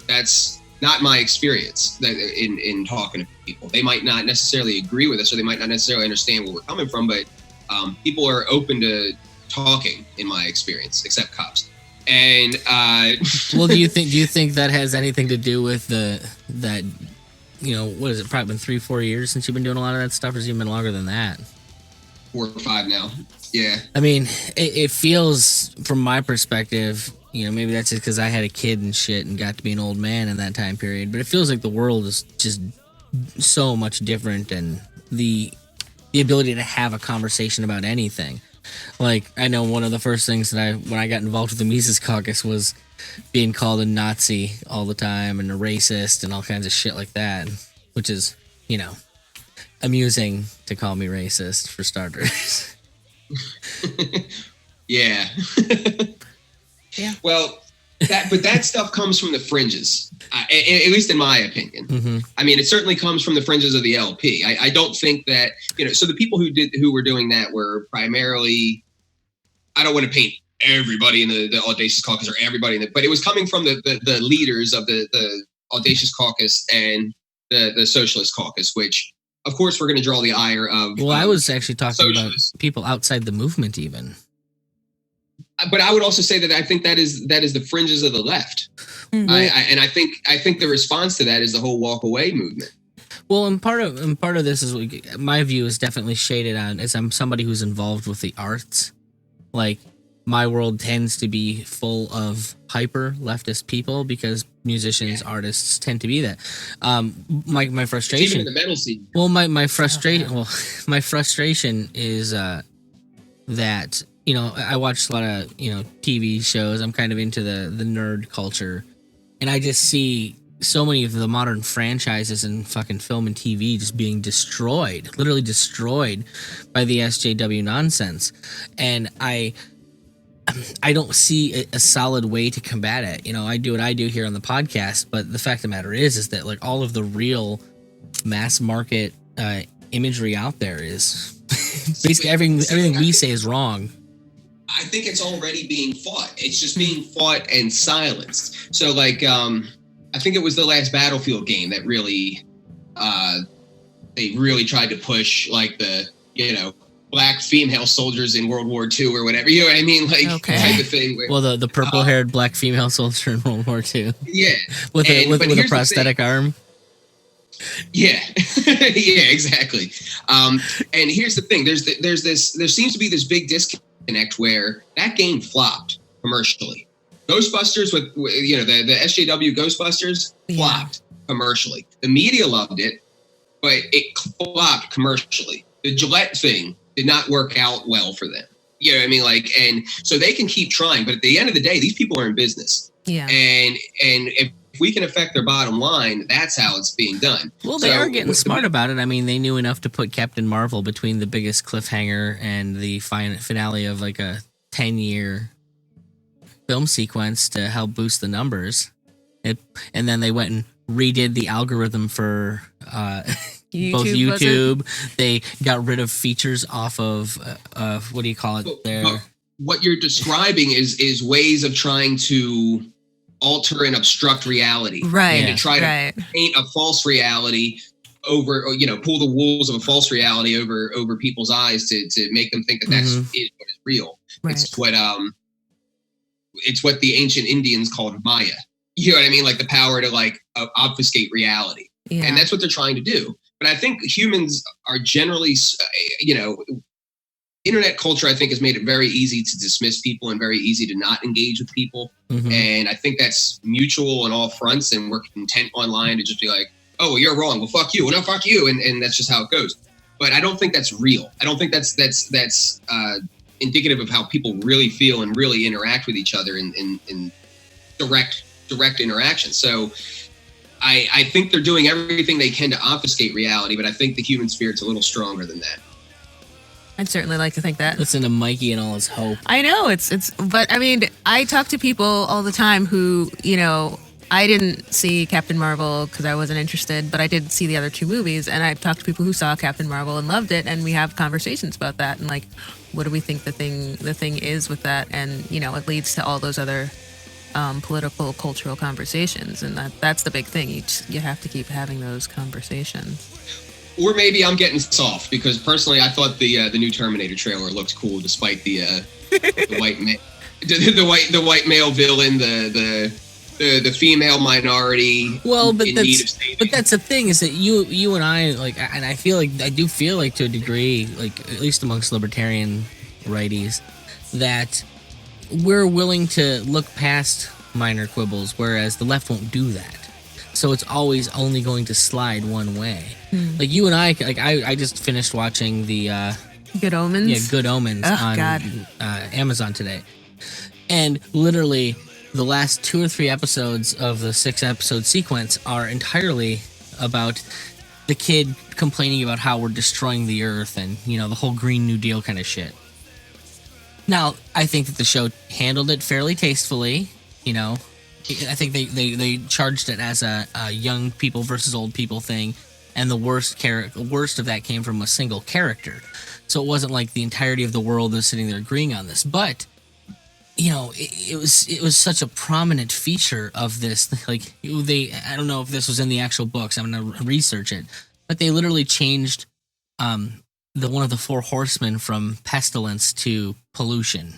that's not my experience in talking to people. They might not necessarily agree with us, or they might not necessarily understand where we're coming from, but people are open to talking, in my experience, except cops. And well, do you think that has anything to do with that what is it, probably been 3-4 years since you've been doing a lot of that stuff, or has it even been longer than that? 4 or 5 now. Yeah. I mean, it feels, from my perspective, maybe that's just because I had a kid and shit and got to be an old man in that time period, but it feels like the world is just so much different, and the ability to have a conversation about anything. Like, I know one of the first things that when I got involved with the Mises Caucus was being called a Nazi all the time and a racist and all kinds of shit like that, which is, amusing to call me racist, for starters. Yeah. Yeah. Well, that stuff comes from the fringes, at least in my opinion. Mm-hmm. I mean, it certainly comes from the fringes of the LP. I don't think that, so the people who were doing that were primarily, I don't want to paint everybody in the Audacious Caucus or everybody but it was coming from the leaders of the Audacious Caucus and the Socialist Caucus, which, of course, we're going to draw the ire of. Well, I was actually talking socialists. about people outside the movement, even. But I would also say that I think that is the fringes of the left. Mm-hmm. I think the response to that is the whole walk away movement. Well, and part of this is, my view is definitely shaded on, as I'm somebody who's involved with the arts. Like, my world tends to be full of hyper leftist people because musicians, artists tend to be that. My frustration. Even in the metal scene. Well, my frustration. Well, my frustration is that. I watch a lot of, TV shows. I'm kind of into the nerd culture. And I just see so many of the modern franchises in fucking film and TV just being destroyed, literally destroyed by the SJW nonsense. And I don't see a solid way to combat it. I do what I do here on the podcast, but the fact of the matter is that, like, all of the real mass market imagery out there is basically everything we say is wrong. I think it's already being fought. It's just being fought and silenced. So, like, I think it was the last Battlefield game that really, they really tried to push, like, the, black female soldiers in World War II or whatever. You know what I mean? Like, type of thing. Where, well, the purple-haired black female soldier in World War II. Yeah. With a prosthetic arm. Yeah. Yeah, exactly. And here's the thing. There seems to be this big disconnect where that game flopped commercially. Ghostbusters with the SJW Ghostbusters flopped commercially. The media loved it, but it flopped commercially. The Gillette thing did not work out well for them. You know what I mean? Like, and so they can keep trying, but at the end of the day, these people are in business. Yeah. And if we can affect their bottom line, that's how it's being done. Well, they are getting smart about it. I mean, they knew enough to put Captain Marvel between the biggest cliffhanger and the finale of like a 10-year film sequence to help boost the numbers. And then they went and redid the algorithm for both YouTube. They got rid of features off of what do you call it there? What you're describing is ways of trying to alter and obstruct reality, right? And to try to paint a false reality over, or, pull the wolves of a false reality over people's eyes to make them think that that's what is real. Right. It's what the ancient Indians called Maya. You know what I mean? Like the power to like obfuscate reality. Yeah. And that's what they're trying to do. But I think humans are generally, internet culture, I think, has made it very easy to dismiss people and very easy to not engage with people. Mm-hmm. And I think that's mutual on all fronts. And we're content online to just be like, oh, well, you're wrong. Well, fuck you. Well, no, fuck you. And that's just how it goes. But I don't think that's real. I don't think that's indicative of how people really feel and really interact with each other in direct interaction. So I think they're doing everything they can to obfuscate reality, but I think the human spirit's a little stronger than that. I'd certainly like to think that. Listen to Mikey and all his hope. I know but I mean, I talk to people all the time who, I didn't see Captain Marvel because I wasn't interested, but I did see the other two movies, and I've talked to people who saw Captain Marvel and loved it, and we have conversations about that and like, what do we think the thing is with that, and it leads to all those other political, cultural conversations, and that's the big thing. You have to keep having those conversations. Or maybe I'm getting soft because personally, I thought the new Terminator trailer looked cool, despite the the white male villain, the female minority. Well, but in need of saving. But that's the thing is that you and I and I do feel like to a degree, like at least amongst libertarian righties, that we're willing to look past minor quibbles, whereas the left won't do that. So it's always only going to slide one way. Like you and I just finished watching the Good Omens. Yeah, Good Omens on Amazon today, and literally the last 2 or 3 episodes of the 6-episode sequence are entirely about the kid complaining about how we're destroying the earth and the whole Green New Deal kind of shit. Now, I think that the show handled it fairly tastefully. I think they charged it as a young people versus old people thing, and the worst of that came from a single character. So it wasn't like the entirety of the world was sitting there agreeing on this, but it was such a prominent feature of this. Like I don't know if this was in the actual books. I'm gonna research it, but they literally changed one of the 4 horsemen from pestilence to pollution.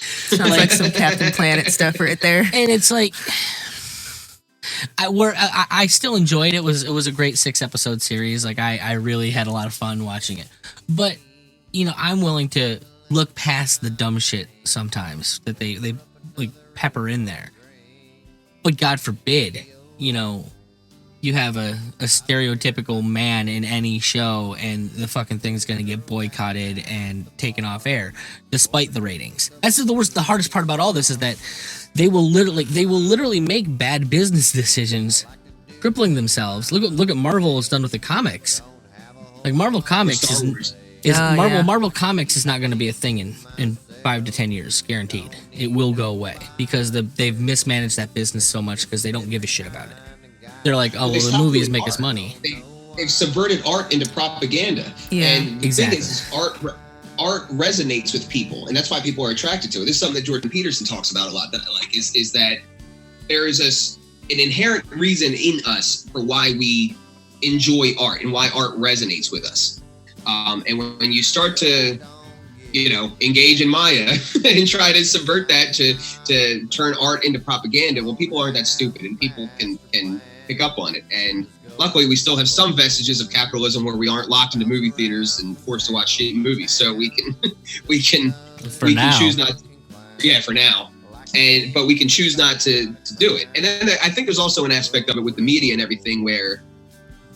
Sounds like some Captain Planet stuff right there. And it's like, I still enjoyed it. It was a great 6-episode series. Like I really had a lot of fun watching it. But I'm willing to look past the dumb shit sometimes that they like pepper in there. But God forbid, you have a stereotypical man in any show and the fucking thing's gonna get boycotted and taken off air despite the ratings. That's the hardest part about all this is that they will literally make bad business decisions, crippling themselves. Look at Marvel has done with the comics. Like Marvel Comics Marvel Comics is not going to be a thing in 5 to 10 years, guaranteed. It will go away because they've mismanaged that business so much because they don't give a shit about it. They're like, oh, well, the movies make us money. They've subverted art into propaganda. Yeah, and the thing is art resonates with people, and that's why people are attracted to it. This is something that Jordan Peterson talks about a lot that I like, is that there is an inherent reason in us for why we enjoy art and why art resonates with us. And when you start to engage in Maya and try to subvert that to turn art into propaganda, well, people aren't that stupid, and people can pick up on it. And luckily, we still have some vestiges of capitalism where we aren't locked into movie theaters and forced to watch shitty movies. So we can choose not to, for now. But we can choose not to do it. And then I think there's also an aspect of it with the media and everything where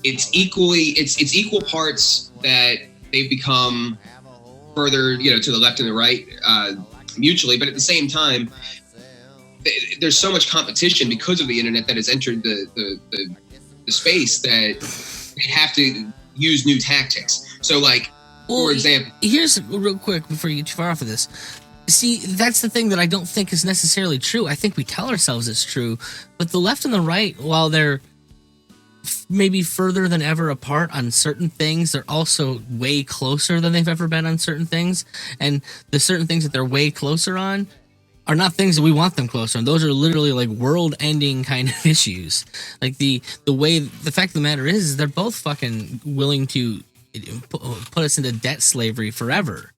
it's equal parts that they've become further, to the left and the right, mutually, but at the same time, there's so much competition because of the internet that has entered the space that they have to use new tactics. So, like, for example, here's real quick before you get too far off of this. See, that's the thing that I don't think is necessarily true. I think we tell ourselves it's true, but the left and the right, while they're maybe further than ever apart on certain things, they're also way closer than they've ever been on certain things. And the certain things that they're way closer on, are not things that we want them closer. And those are literally like world-ending kind of issues. Like the fact of the matter is they're both fucking willing to put us into debt slavery forever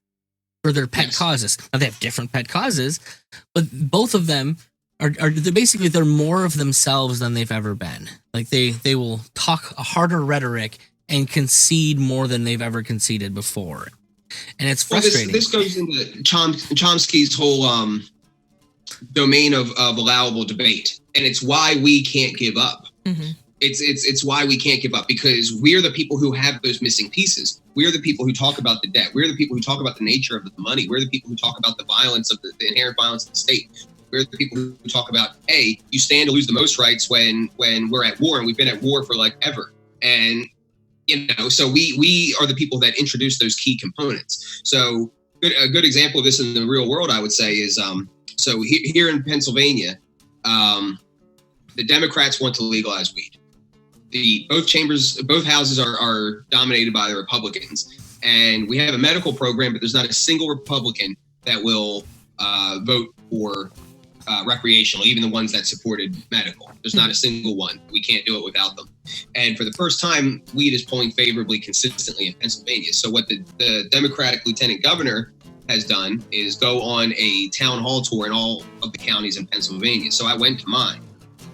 for their pet causes. Now they have different pet causes, but both of them are they're more of themselves than they've ever been. Like they will talk a harder rhetoric and concede more than they've ever conceded before. And it's frustrating. Well, this goes into Chomsky's whole domain of allowable debate, and it's why we can't give up. Mm-hmm. It's why we can't give up, because we're the people who have those missing pieces. We're the people who talk about the debt. We're the people who talk about the nature of the money. We're the people who talk about the violence of the inherent violence of the state. We're the people who talk about, hey, you stand to lose the most rights when we're at war, and we've been at war for like ever. And so we are the people that introduce those key components. So a good example of this in the real world, I would say, is so here in Pennsylvania, the Democrats want to legalize weed. Both houses are dominated by the Republicans, and we have a medical program, but there's not a single Republican that will vote for recreational, even the ones that supported medical. There's not a single one. We can't do it without them. And for the first time, weed is polling favorably consistently in Pennsylvania. So what the Democratic lieutenant governor has done is go on a town hall tour in all of the counties in Pennsylvania. So I went to mine.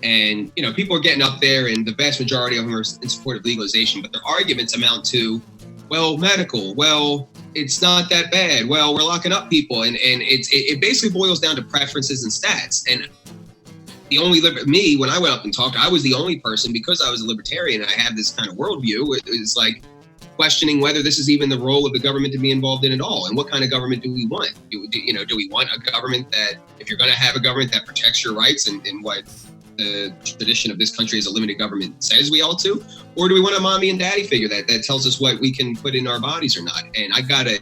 And, people are getting up there, and the vast majority of them are in support of legalization, but their arguments amount to, well, medical, well, it's not that bad, well, we're locking up people. And it basically boils down to preferences and stats. And me, when I went up and talked, I was the only person, because I was a libertarian and I have this kind of worldview, it was like questioning whether this is even the role of the government to be involved in at all. And what kind of government do we want? Do we want a government that, if you're going to have a government that protects your rights and what the tradition of this country as a limited government says we ought to, or do we want a mommy and daddy figure that tells us what we can put in our bodies or not? And I got a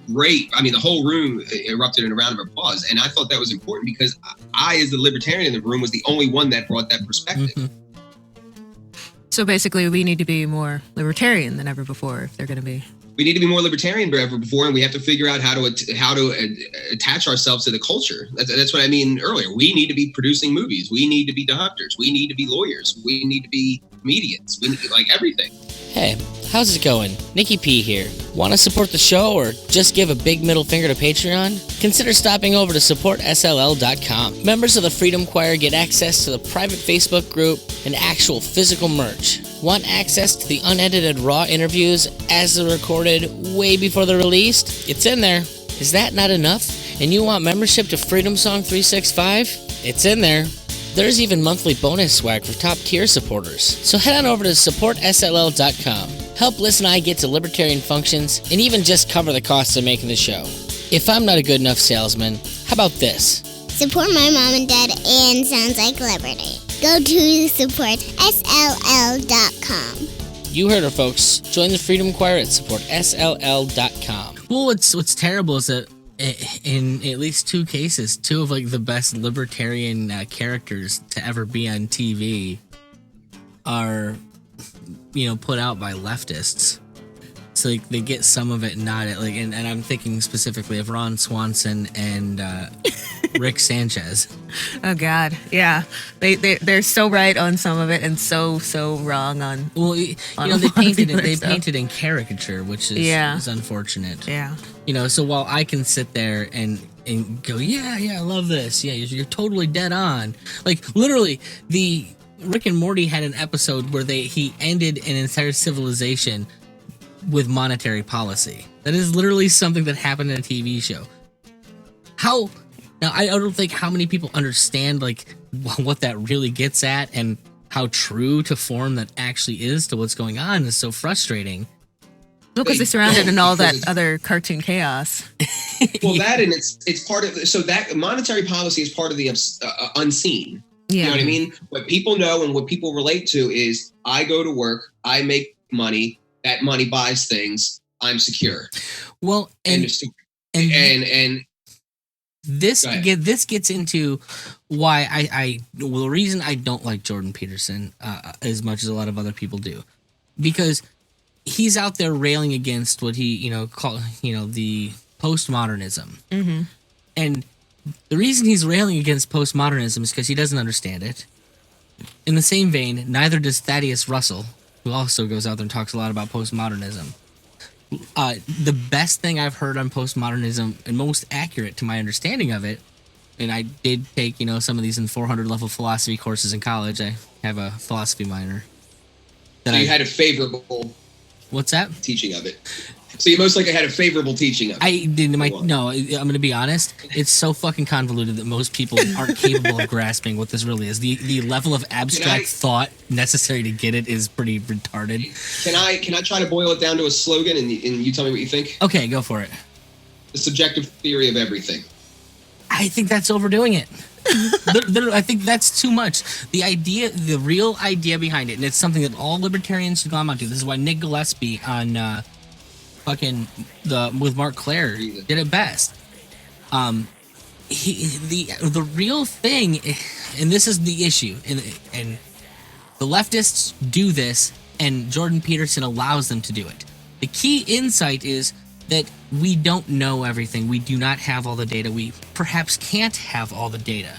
great, the whole room erupted in a round of applause, and I thought that was important because I, as the libertarian in the room, was the only one that brought that perspective. Mm-hmm. So basically, we need to be more libertarian than ever before if they're going to be. We need to be more libertarian than ever before, and we have to figure out how to attach ourselves to the culture. That's what I mean earlier. We need to be producing movies. We need to be doctors. We need to be lawyers. We need to be comedians. We need to, everything. Hey, how's it going? Nikki P here. Want to support the show or just give a big middle finger to Patreon? Consider stopping over to supportsll.com. Members of the Freedom Choir get access to the private Facebook group and actual physical merch. Want access to the unedited raw interviews as they're recorded way before they're released? It's in there. Is that not enough? And you want membership to Freedom Song 365? It's in there. There's even monthly bonus swag for top tier supporters. So head on over to supportsll.com. Help Liz and I get to libertarian functions and even just cover the costs of making the show. If I'm not a good enough salesman, how about this? Support my mom and dad and Sounds Like Liberty. Go to supportsll.com. You heard her, folks. Join the Freedom Choir at supportsll.com. Well, what's terrible is that in at least two cases, two of the best libertarian characters to ever be on TV are, put out by leftists. So they get some of it, not it. And I'm thinking specifically of Ron Swanson and Rick Sanchez. Oh God, yeah. They're so right on some of it and so wrong on. Well, they painted in caricature, which is unfortunate. Yeah. So while I can sit there and go, yeah, I love this. Yeah, you're totally dead on. Literally, the Rick and Morty had an episode where he ended an entire civilization with monetary policy. That is literally something that happened in a TV show. Now, I don't think how many people understand what that really gets at and how true to form that actually is to what's going on is so frustrating. Well, because they're surrounded in all that other cartoon chaos. Well, that and it's part of so that monetary policy is part of the unseen. Yeah. You know what I mean? What people know and what people relate to is I go to work, I make money, that money buys things, I'm secure. Well, and this gets into why the reason I don't like Jordan Peterson as much as a lot of other people do, because he's out there railing against what he call the postmodernism, mm-hmm. and The reason he's railing against postmodernism is because he doesn't understand it. In the same vein, neither does Thaddeus Russell, who also goes out there and talks a lot about postmodernism. The best thing I've heard on postmodernism, and most accurate to my understanding of it, and I did take, some of these in 400 level philosophy courses in college. I have a philosophy minor. So you had a favorable What's that? teaching of it. So you most likely had a favorable teaching of it. I didn't. No, I'm going to be honest. It's so fucking convoluted that most people aren't capable of grasping what this really is. The level of abstract thought necessary to get it is pretty retarded. Can I try to boil it down to a slogan and you tell me what you think? Okay, go for it. The subjective theory of everything. I think that's overdoing it. I think that's too much. The real idea behind it, and it's something that all libertarians should glom onto. This is why Nick Gillespie on with Mark Clare did it best. The real thing, and this is the issue, and the leftists do this, and Jordan Peterson allows them to do it. The key insight is that we don't know everything. We do not have all the data. We perhaps can't have all the data.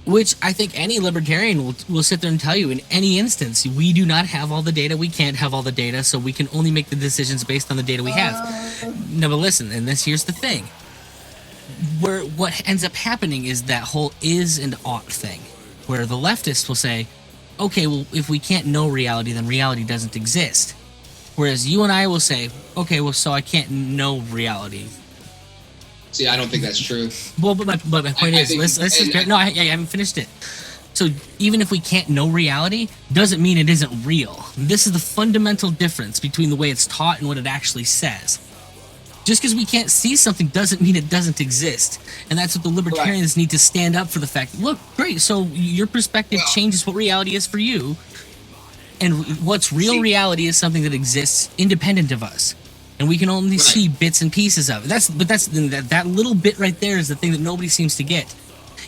Which I think any libertarian will sit there and tell you in any instance, we do not have all the data. We can't have all the data, so we can only make the decisions based on the data we have. No, but listen, and here's the thing. What ends up happening is that whole is and ought thing, where the leftists will say, okay, well, if we can't know reality, then reality doesn't exist. Whereas you and I will say, okay, well, so I can't know reality. See, I don't think that's true. Well, but my point is, I haven't finished it. So even if we can't know reality, doesn't mean it isn't real. This is the fundamental difference between the way it's taught and what it actually says. Just because we can't see something doesn't mean it doesn't exist. And that's what the libertarians need to stand up for the fact. Look, great, so your perspective changes what reality is for you. And what's real reality is something that exists independent of us, and we can only see bits and pieces of it. That little bit right there is the thing that nobody seems to get.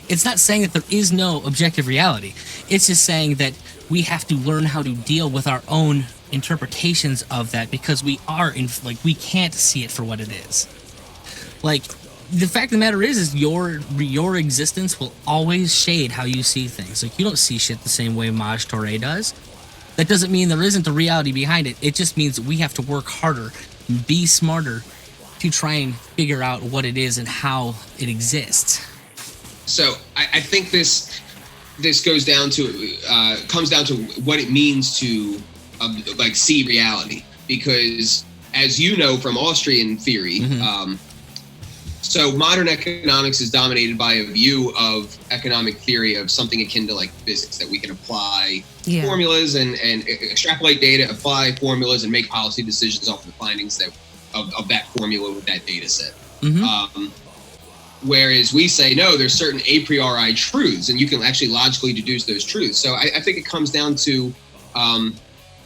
It's not saying that there is no objective reality. It's just saying that we have to learn how to deal with our own interpretations of that because we can't see it for what it is. Like, the fact of the matter is your existence will always shade how you see things. Like, you don't see shit the same way Maj Touré does. That doesn't mean there isn't a reality behind it. It just means we have to work harder, be smarter to try and figure out what it is and how it exists. So I think this comes down to what it means to see reality, because as you know from Austrian theory, so modern economics is dominated by a view of economic theory of something akin to like physics, that we can apply formulas and extrapolate data, apply formulas, and make policy decisions off the findings of that formula with that data set. Whereas we say, no, there's certain a priori truths, and you can actually logically deduce those truths. So I think it comes down to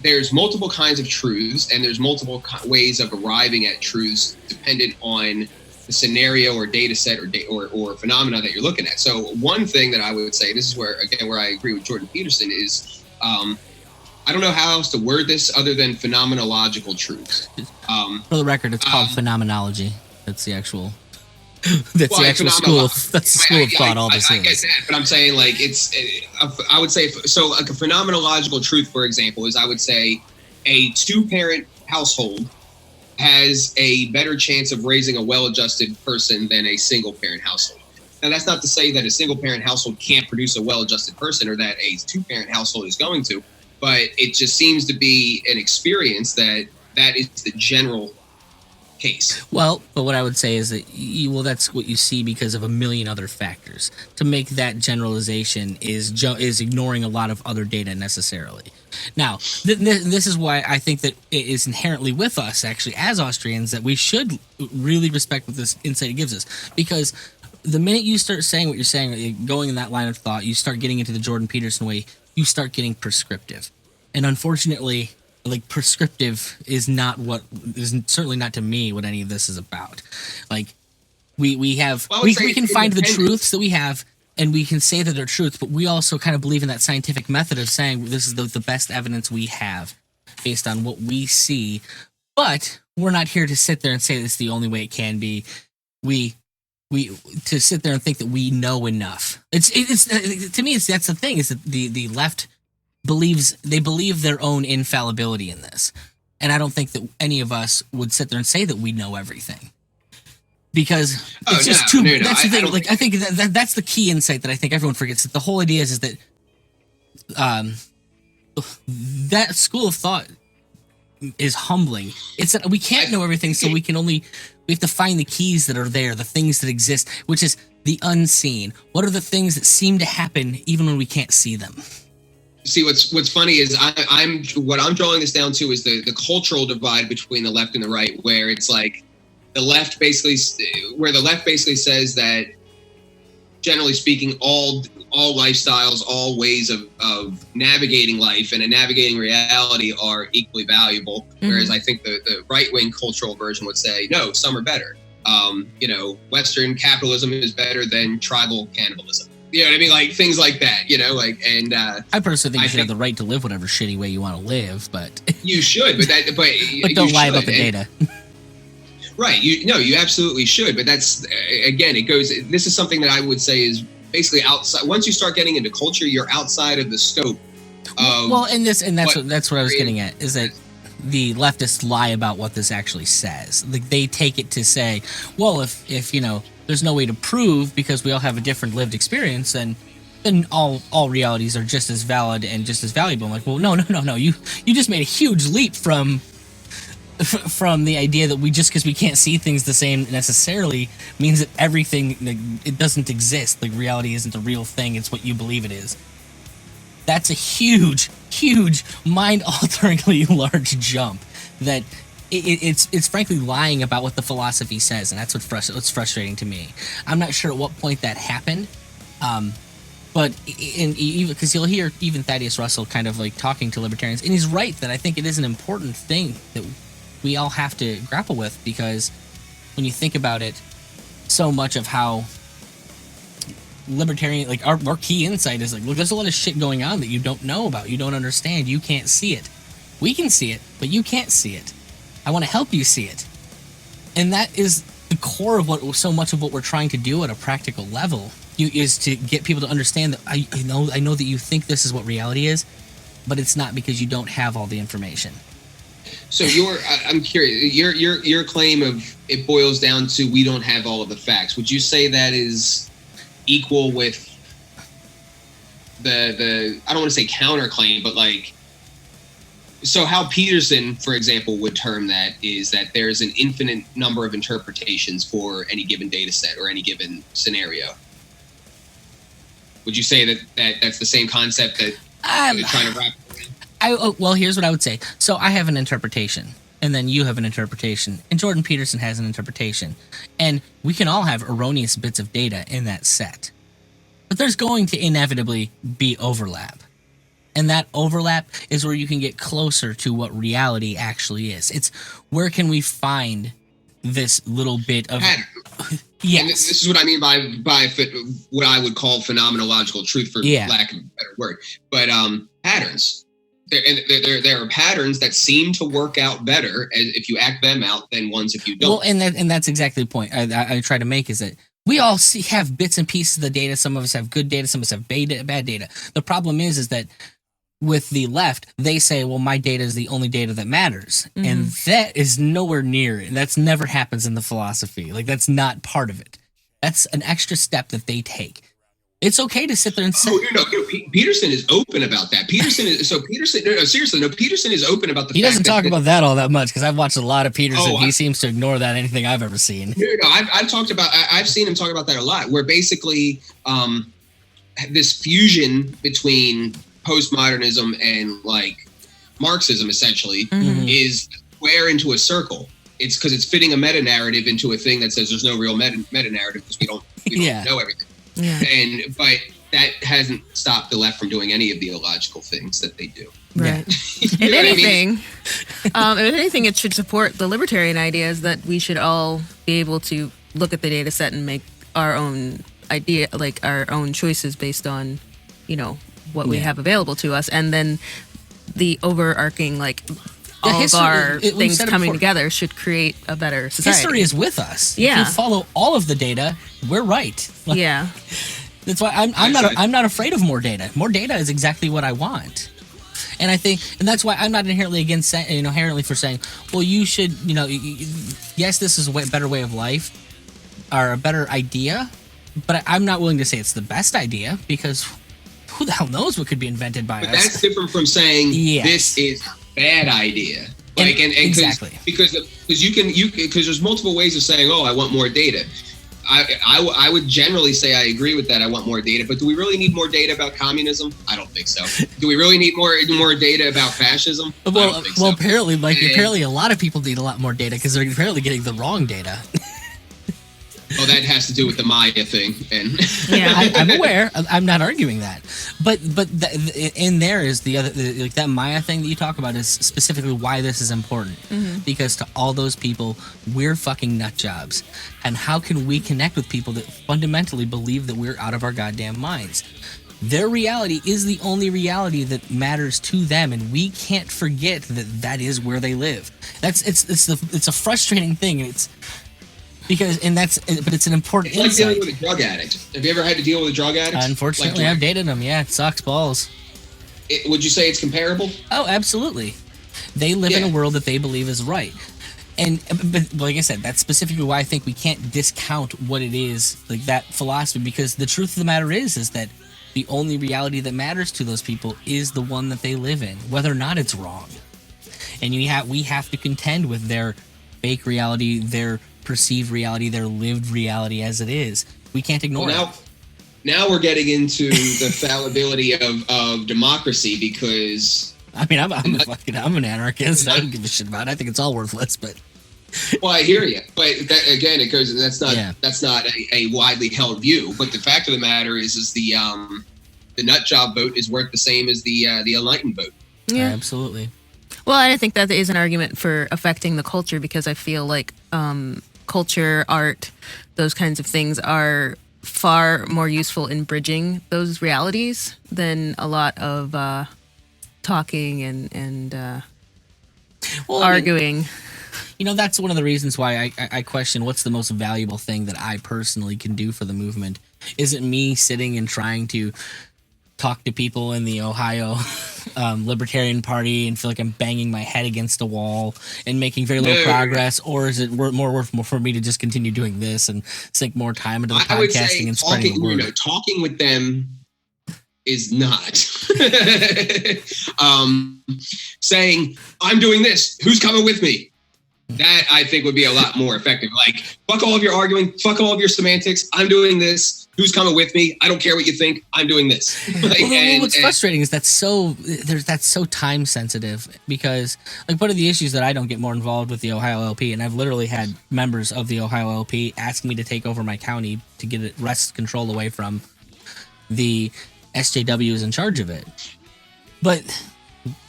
there's multiple kinds of truths, and there's multiple ways of arriving at truths dependent on the scenario or data set or phenomena that you're looking at. So one thing that I would say, this is where I agree with Jordan Peterson, is I don't know how else to word this other than phenomenological truths. For the record, it's called phenomenology. That's the actual. That's the actual school. That's the school of thought. All this is. I get that, but I'm saying I would say so. Like a phenomenological truth, for example, is I would say a 2-parent household has a better chance of raising a well-adjusted person than a single-parent household. Now, that's not to say that a single-parent household can't produce a well-adjusted person, or that a 2-parent household is going to, but it just seems to be an experience that is the general case. Well, but what I would say is that that's what you see because of a million other factors. To make that generalization is ignoring a lot of other data necessarily. Now, this is why I think that it is inherently with us, actually, as Austrians, that we should really respect what this insight it gives us. Because the minute you start saying what you're saying, going in that line of thought, you start getting into the Jordan Peterson way, you start getting prescriptive. And unfortunately, prescriptive is certainly not to me what any of this is about. Like, we can find the truths that we have, and we can say that they're truths, but we also kind of believe in that scientific method of saying this is the best evidence we have based on what we see. But we're not here to sit there and say this is the only way it can be. We to sit there and think that we know enough. It's to me, that's the thing, is that the left believe their own infallibility in this. And I don't think that any of us would sit there and say that we know everything, because it's just too. No. That's the thing. I think that's the key insight that I think everyone forgets. That the whole idea is that that school of thought is humbling. It's that we can't know everything, so we have to find the keys that are there, the things that exist, which is the unseen. What are the things that seem to happen even when we can't see them? See, what's funny is what I'm drawing this down to is the cultural divide between the left and the right, where it's like the left basically says that, generally speaking, all lifestyles, all ways of navigating life and navigating reality are equally valuable. Mm-hmm. Whereas I think the right-wing cultural version would say, no, some are better. Western capitalism is better than tribal cannibalism. You know what I mean? Like things like that, and I personally think you should have the right to live whatever shitty way you want to live, but you should, but don't lie about the data. Right. You absolutely should. But that's, again, this is something that I would say is basically outside. Once you start getting into culture, you're outside of the scope of. Well, that's what I was getting at, is that the leftists lie about what this actually says. Like, they take it to say, well, if there's no way to prove, because we all have a different lived experience, then all realities are just as valid and just as valuable. I'm like, well, no. You just made a huge leap from the idea that because we can't see things the same necessarily means that everything, it doesn't exist. Like, reality isn't a real thing. It's what you believe it is. That's a huge, mind-alteringly large jump that it's frankly lying about what the philosophy says, and that's what's frustrating to me. I'm not sure at what point that happened, but even because you'll hear even Thaddeus Russell kind of like talking to libertarians, and he's right that I think it is an important thing that we all have to grapple with, because when you think about it, so much of how libertarian, like our key insight is like, look, there's a lot of shit going on that you don't know about, you don't understand, you can't see it. We can see it, but you can't see it. I want to help you see it. And that is the core of so much of what we're trying to do at a practical level, is to get people to understand that I know that you think this is what reality is, but it's not, because you don't have all the information. So I'm curious, your claim of it boils down to we don't have all of the facts. Would you say that is equal with the I don't want to say counterclaim, but like, so how Peterson, for example, would term that is that there's an infinite number of interpretations for any given data set or any given scenario. Would you say that's the same concept that you're trying to wrap? Well, here's what I would say. So I have an interpretation, and then you have an interpretation, and Jordan Peterson has an interpretation, and we can all have erroneous bits of data in that set. But there's going to inevitably be overlap. And that overlap is where you can get closer to what reality actually is. It's where can we find this little bit of pattern. Yes. And this is what I mean by what I would call phenomenological truth, for lack of a better word. But patterns. There are patterns that seem to work out better if you act them out than ones if you don't. Well, and that's exactly the point I try to make, is that we all have bits and pieces of the data. Some of us have good data. Some of us have bad data. The problem is that with the left, they say, well, my data is the only data that matters. Mm-hmm. And that is nowhere near it. That's never happens in the philosophy. Like, that's not part of it. That's an extra step that they take. It's okay to sit there and say, Peterson is open about that. Peterson is open about the fact he doesn't talk about that all that much, because I've watched a lot of Peterson. He seems to ignore that anything I've ever seen. I've seen him talk about that a lot, where basically this fusion between postmodernism and like Marxism essentially is square into a circle. It's because it's fitting a meta narrative into a thing that says there's no real meta narrative, because we don't know everything. Yeah. But that hasn't stopped the left from doing any of the illogical things that they do. Right. If anything, it should support the libertarian ideas that we should all be able to look at the data set and make our own idea, like our own choices based on, what we have available to us. And then the overarching, like, all history- of our we've things said it coming before. together should create a better society. History is with us. Yeah. If you follow all of the data, we're right. Like, Yeah. That's why I'm not afraid of more data. More data is exactly what I want. And I think, and that's why I'm not inherently against, inherently for saying, well, you should, yes, this is a better way of life, or a better idea, but I'm not willing to say it's the best idea, because who the hell knows what could be invented by But us. that's different from saying Yes. this is a bad idea. Like, and exactly. because there's multiple ways of saying, oh, I want more data. I would generally say I agree with that. I want more data, but do we really need more data about communism? I don't think so. Do we really need more data about fascism? I don't think so. Apparently, apparently a lot of people need a lot more data because they're apparently getting the wrong data. Oh, that has to do with the Maya thing, and Yeah. I'm aware. I'm not arguing that, but in there is the other, like that Maya thing that you talk about is specifically why this is important, because to all those people, we're fucking nut jobs, and how can we connect with people that fundamentally believe that we're out of our goddamn minds? Their reality is the only reality that matters to them, and we can't forget that is where they live. It's a frustrating thing. But it's an important it's like insight. dealing with a drug addict. Have you ever had to deal with a drug addict? Unfortunately, I've dated them. Yeah, it sucks balls. Would you say it's comparable? Oh, absolutely. They live in a world that they believe is right. But like I said, that's specifically why I think we can't discount what it is, like that philosophy, because the truth of the matter is that the only reality that matters to those people is the one that they live in, whether or not it's wrong. And we have to contend with their fake reality, their perceived reality, their lived reality as it is. We can't ignore it. Now we're getting into the fallibility of democracy, because I mean, I'm an anarchist. I don't give a shit about it. I think it's all worthless, but well, I hear you. But that, again, it goes. That's not a widely held view. But the fact of the matter is the nut job vote is worth the same as the enlightened vote. Yeah. Absolutely. Well, I think that is an argument for affecting the culture, because I feel like culture, art, those kinds of things are far more useful in bridging those realities than a lot of talking and arguing. That's one of the reasons why I question what's the most valuable thing that I personally can do for the movement. Isn't me sitting and trying to talk to people in the Ohio Libertarian Party and feel like I'm banging my head against a wall and making very little progress, or is it more worth for me to just continue doing this and sink more time into the podcasting and spreading the word? Talking with them is not saying, I'm doing this, who's coming with me? That, I think, would be a lot more effective. Like, fuck all of your arguing, fuck all of your semantics, I'm doing this, who's coming with me? I don't care what you think, I'm doing this. What's frustrating is that's so time sensitive, because like one of the issues that I don't get more involved with the Ohio LP, and I've literally had members of the Ohio LP ask me to take over my county to get it wrest control away from the SJWs in charge of it. But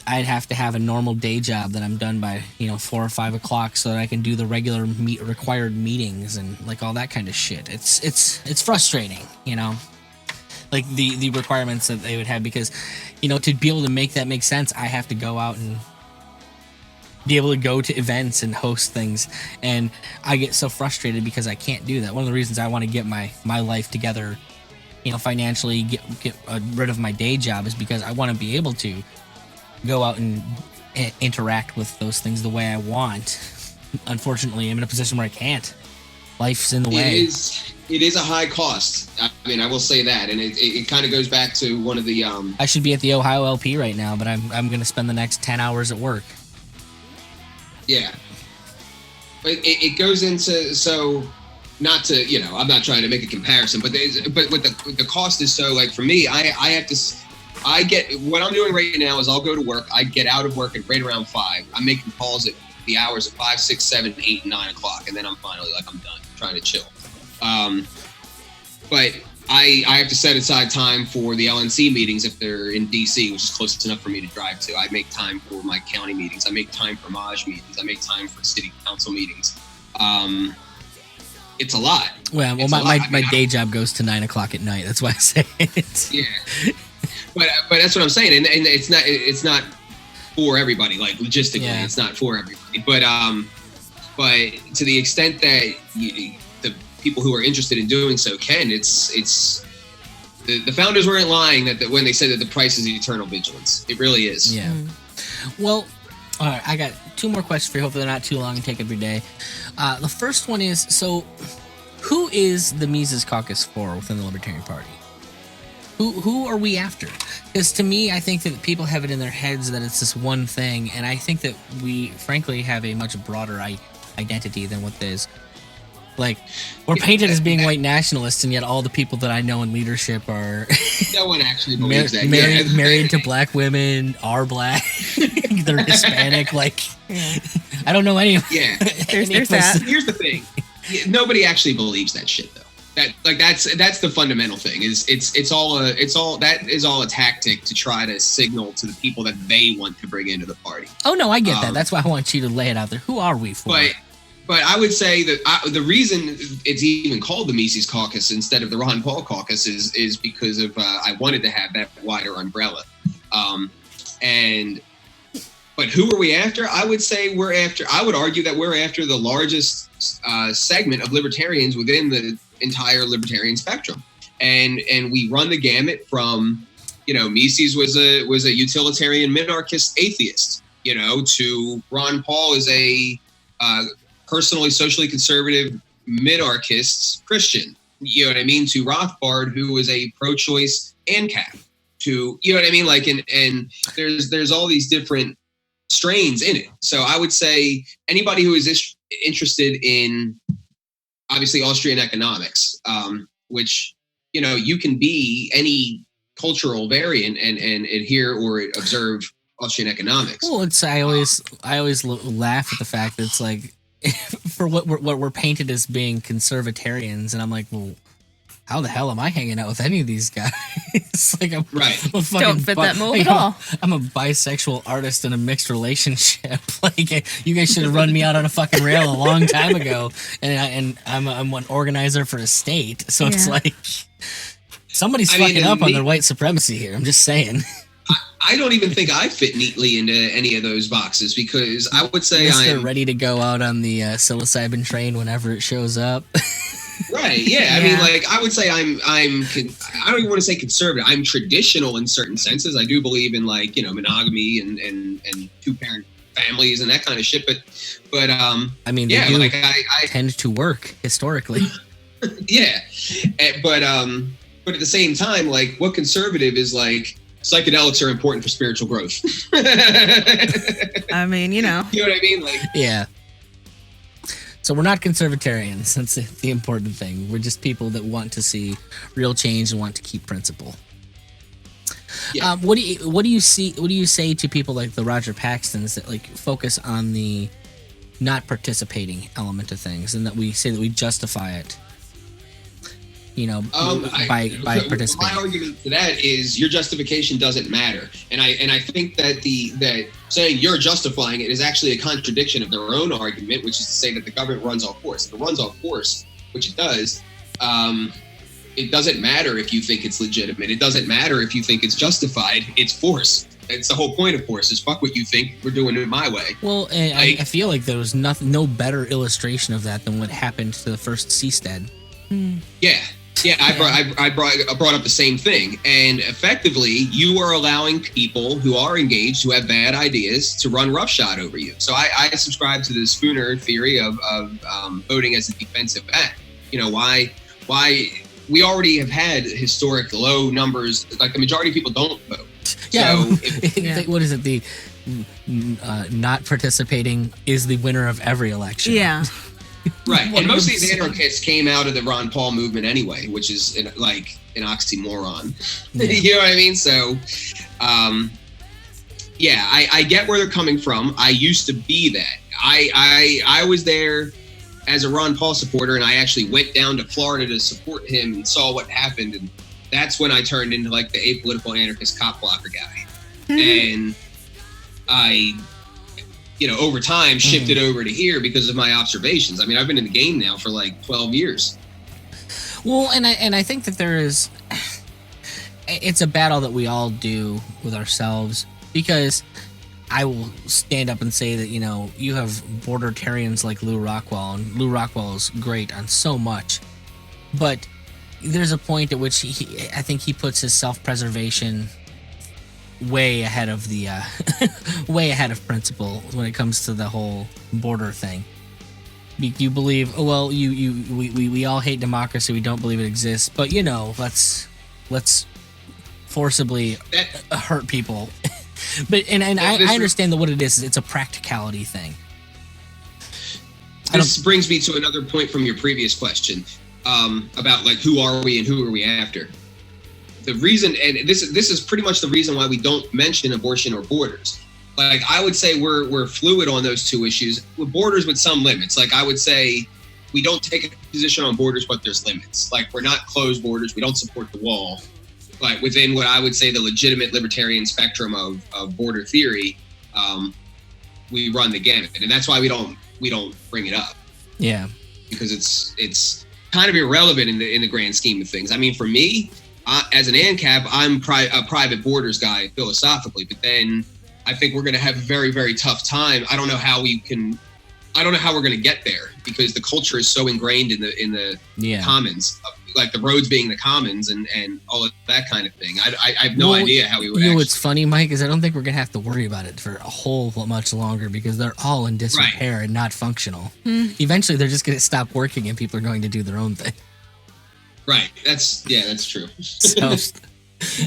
I'd have to have a normal day job that I'm done by 4 or 5 o'clock so that I can do the regular required meetings and like all that kind of shit. It's frustrating, like the requirements that they would have, because to be able to make that make sense, I have to go out and be able to go to events and host things, and I get so frustrated because I can't do that. One of the reasons I want to get my life together, financially, get rid of my day job, is because I want to be able to go out and interact with those things the way I want. Unfortunately, I'm in a position where I can't. Life's in the way. It is a high cost. I mean, I will say that, and it kind of goes back to one of the. I should be at the Ohio LP right now, but I'm going to spend the next 10 hours at work. Yeah, but it goes into, so not to I'm not trying to make a comparison, but what the cost is, so like for me, I have to. I get, what I'm doing right now is I'll go to work. I get out of work at right around 5. I'm making calls at the hours of 5, 6, 7, 8, and 9 o'clock, and then I'm finally I'm done trying to chill. But I have to set aside time for the LNC meetings if they're in DC, which is close enough for me to drive to. I make time for my county meetings. I make time for Maj meetings. I make time for city council meetings. It's a lot. Well, my day job goes to 9 o'clock at night. That's why I say it. Yeah. But that's what I'm saying, and it's not for everybody. Like logistically, Yeah. it's not for everybody. But to the extent that the people who are interested in doing so can, it's the founders weren't lying that when they said that the price is eternal vigilance. It really is. Yeah. Well, all right. I got two more questions for you. Hopefully, they're not too long and take up your day. The first one is: so, who is the Mises Caucus for within the Libertarian Party? Who are we after? Because to me, I think that people have it in their heads that it's this one thing, and I think that we, frankly, have a much broader identity than what is. Like, we're painted as being white nationalists, and yet all the people that I know in leadership are No one actually believes that. married to black women, are black, they're Hispanic. Like, I don't know any. Yeah, There's that. Here's the thing: nobody actually believes that shit, though. That's the fundamental thing. It's all a tactic to try to signal to the people that they want to bring into the party. Oh no, I get that. That's why I want you to lay it out there. Who are we for? But I would say that the reason it's even called the Mises Caucus instead of the Ron Paul Caucus is because of I wanted to have that wider umbrella. But who are we after? I would say I would argue that we're after the largest segment of libertarians within the entire libertarian spectrum. And we run the gamut from, Mises was a utilitarian minarchist atheist, to Ron Paul is a personally socially conservative minarchist Christian, you know what I mean, to Rothbard, who was a pro-choice ANCAP, to, you know what I mean, like, and there's all these different strains in it. So I would say anybody who is interested in obviously Austrian economics, which, you can be any cultural variant and adhere or observe Austrian economics. Well, I always laugh at the fact that it's like, for what we're painted as being conservatarians, and I'm like, well, how the hell am I hanging out with any of these guys? Like I'm fucking Don't fit that mold at all. I'm a bisexual artist in a mixed relationship. Like, you guys should have run me out on a fucking rail a long time ago. And I'm an organizer for a state, so it's like somebody's fucking up on their white supremacy here. I'm just saying. I don't even think I fit neatly into any of those boxes because I would say I'm ready to go out on the psilocybin train whenever it shows up. Right. Yeah. I mean, like, I would say I don't even want to say conservative. I'm traditional in certain senses. I do believe in, like, monogamy and two-parent families and that kind of shit. But I mean, they do like I tend to work historically. Yeah. But at the same time, like, what conservative is like? Psychedelics are important for spiritual growth. I mean, You know what I mean? Like, yeah. So we're not conservatarians. That's the important thing. We're just people that want to see real change and want to keep principle. Yeah. What do you say to people like the Roger Paxtons that like focus on the not participating element of things, and that we say that we justify it? By participating. My argument to that is your justification doesn't matter, and I think that that saying you're justifying it is actually a contradiction of their own argument, which is to say that the government runs off force. If it runs off force, which it does, it doesn't matter if you think it's legitimate. It doesn't matter if you think it's justified. It's force. It's the whole point of force is fuck what you think. We're doing it my way. Well, and I feel like there was no better illustration of that than what happened to the first Seastead. Yeah. Yeah, I brought up the same thing, and effectively, you are allowing people who are engaged, who have bad ideas, to run roughshod over you. So I subscribe to the Spooner theory of voting as a defensive act. Why we already have had historic low numbers. Like the majority of people don't vote. Yeah. So what is it? The not participating is the winner of every election. Yeah. Right, and most of these anarchists came out of the Ron Paul movement anyway, which is like an oxymoron. Yeah. You know what I mean? So, I get where they're coming from. I used to be that. I was there as a Ron Paul supporter, and I actually went down to Florida to support him and saw what happened, and that's when I turned into like the apolitical anarchist cop blocker guy, and I. Over time shifted over to here because of my observations. I mean, I've been in the game now for like 12 years. Well, and I think that it's a battle that we all do with ourselves, because I will stand up and say that, you have bordertarians like Lou Rockwell, and Lou Rockwell is great on so much. But there's a point at which I think he puts his self-preservation way ahead of the way ahead of principle when it comes to the whole border thing. You believe, we all hate democracy, we don't believe it exists, but let's forcibly hurt people. But I understand that what it is it's a practicality thing. This brings me to another point from your previous question about like who are we and who are we after. The reason, and this is pretty much the reason why we don't mention abortion or borders. Like I would say we're fluid on those two issues. With borders with some limits. Like I would say we don't take a position on borders, but there's limits. Like we're not closed borders. We don't support the wall. But within what I would say the legitimate libertarian spectrum of border theory, we run the gamut, and that's why we don't bring it up. Yeah, because it's kind of irrelevant in the grand scheme of things. I mean, for me, as an ANCAP, I'm a private borders guy philosophically, but then I think we're going to have a very, very tough time. I don't know how we're going to get there because the culture is so ingrained in the commons, like the roads being the commons and all of that kind of thing. I have no idea how we would. What's funny, Mike, is I don't think we're going to have to worry about it for a whole lot much longer because they're all in disrepair and not functional. Eventually, they're just going to stop working and people are going to do their own thing. Right. That's true. So,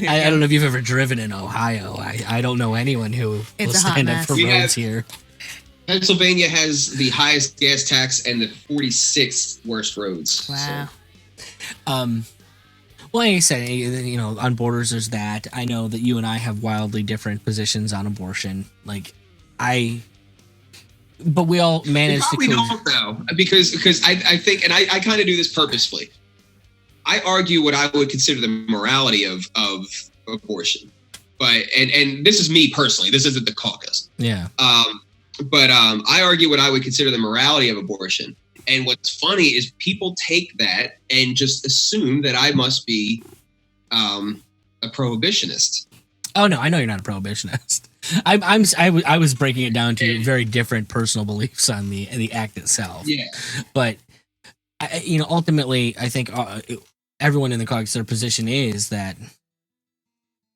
I don't know if you've ever driven in Ohio. I don't know anyone who will stand up for roads here. Pennsylvania has the highest gas tax and the 46th worst roads. Wow. Well, like I said, on borders, there's that. I know that you and I have wildly different positions on abortion. But we all manage to. We don't though, because I think, and I kind of do this purposefully. I argue what I would consider the morality of abortion, but and this is me personally. This isn't the caucus. Yeah. But I argue what I would consider the morality of abortion. And what's funny is people take that and just assume that I must be a prohibitionist. Oh no, I know you're not a prohibitionist. I was breaking it down to very different personal beliefs on the act itself. Yeah. But ultimately, I think everyone in the caucus, their position is that.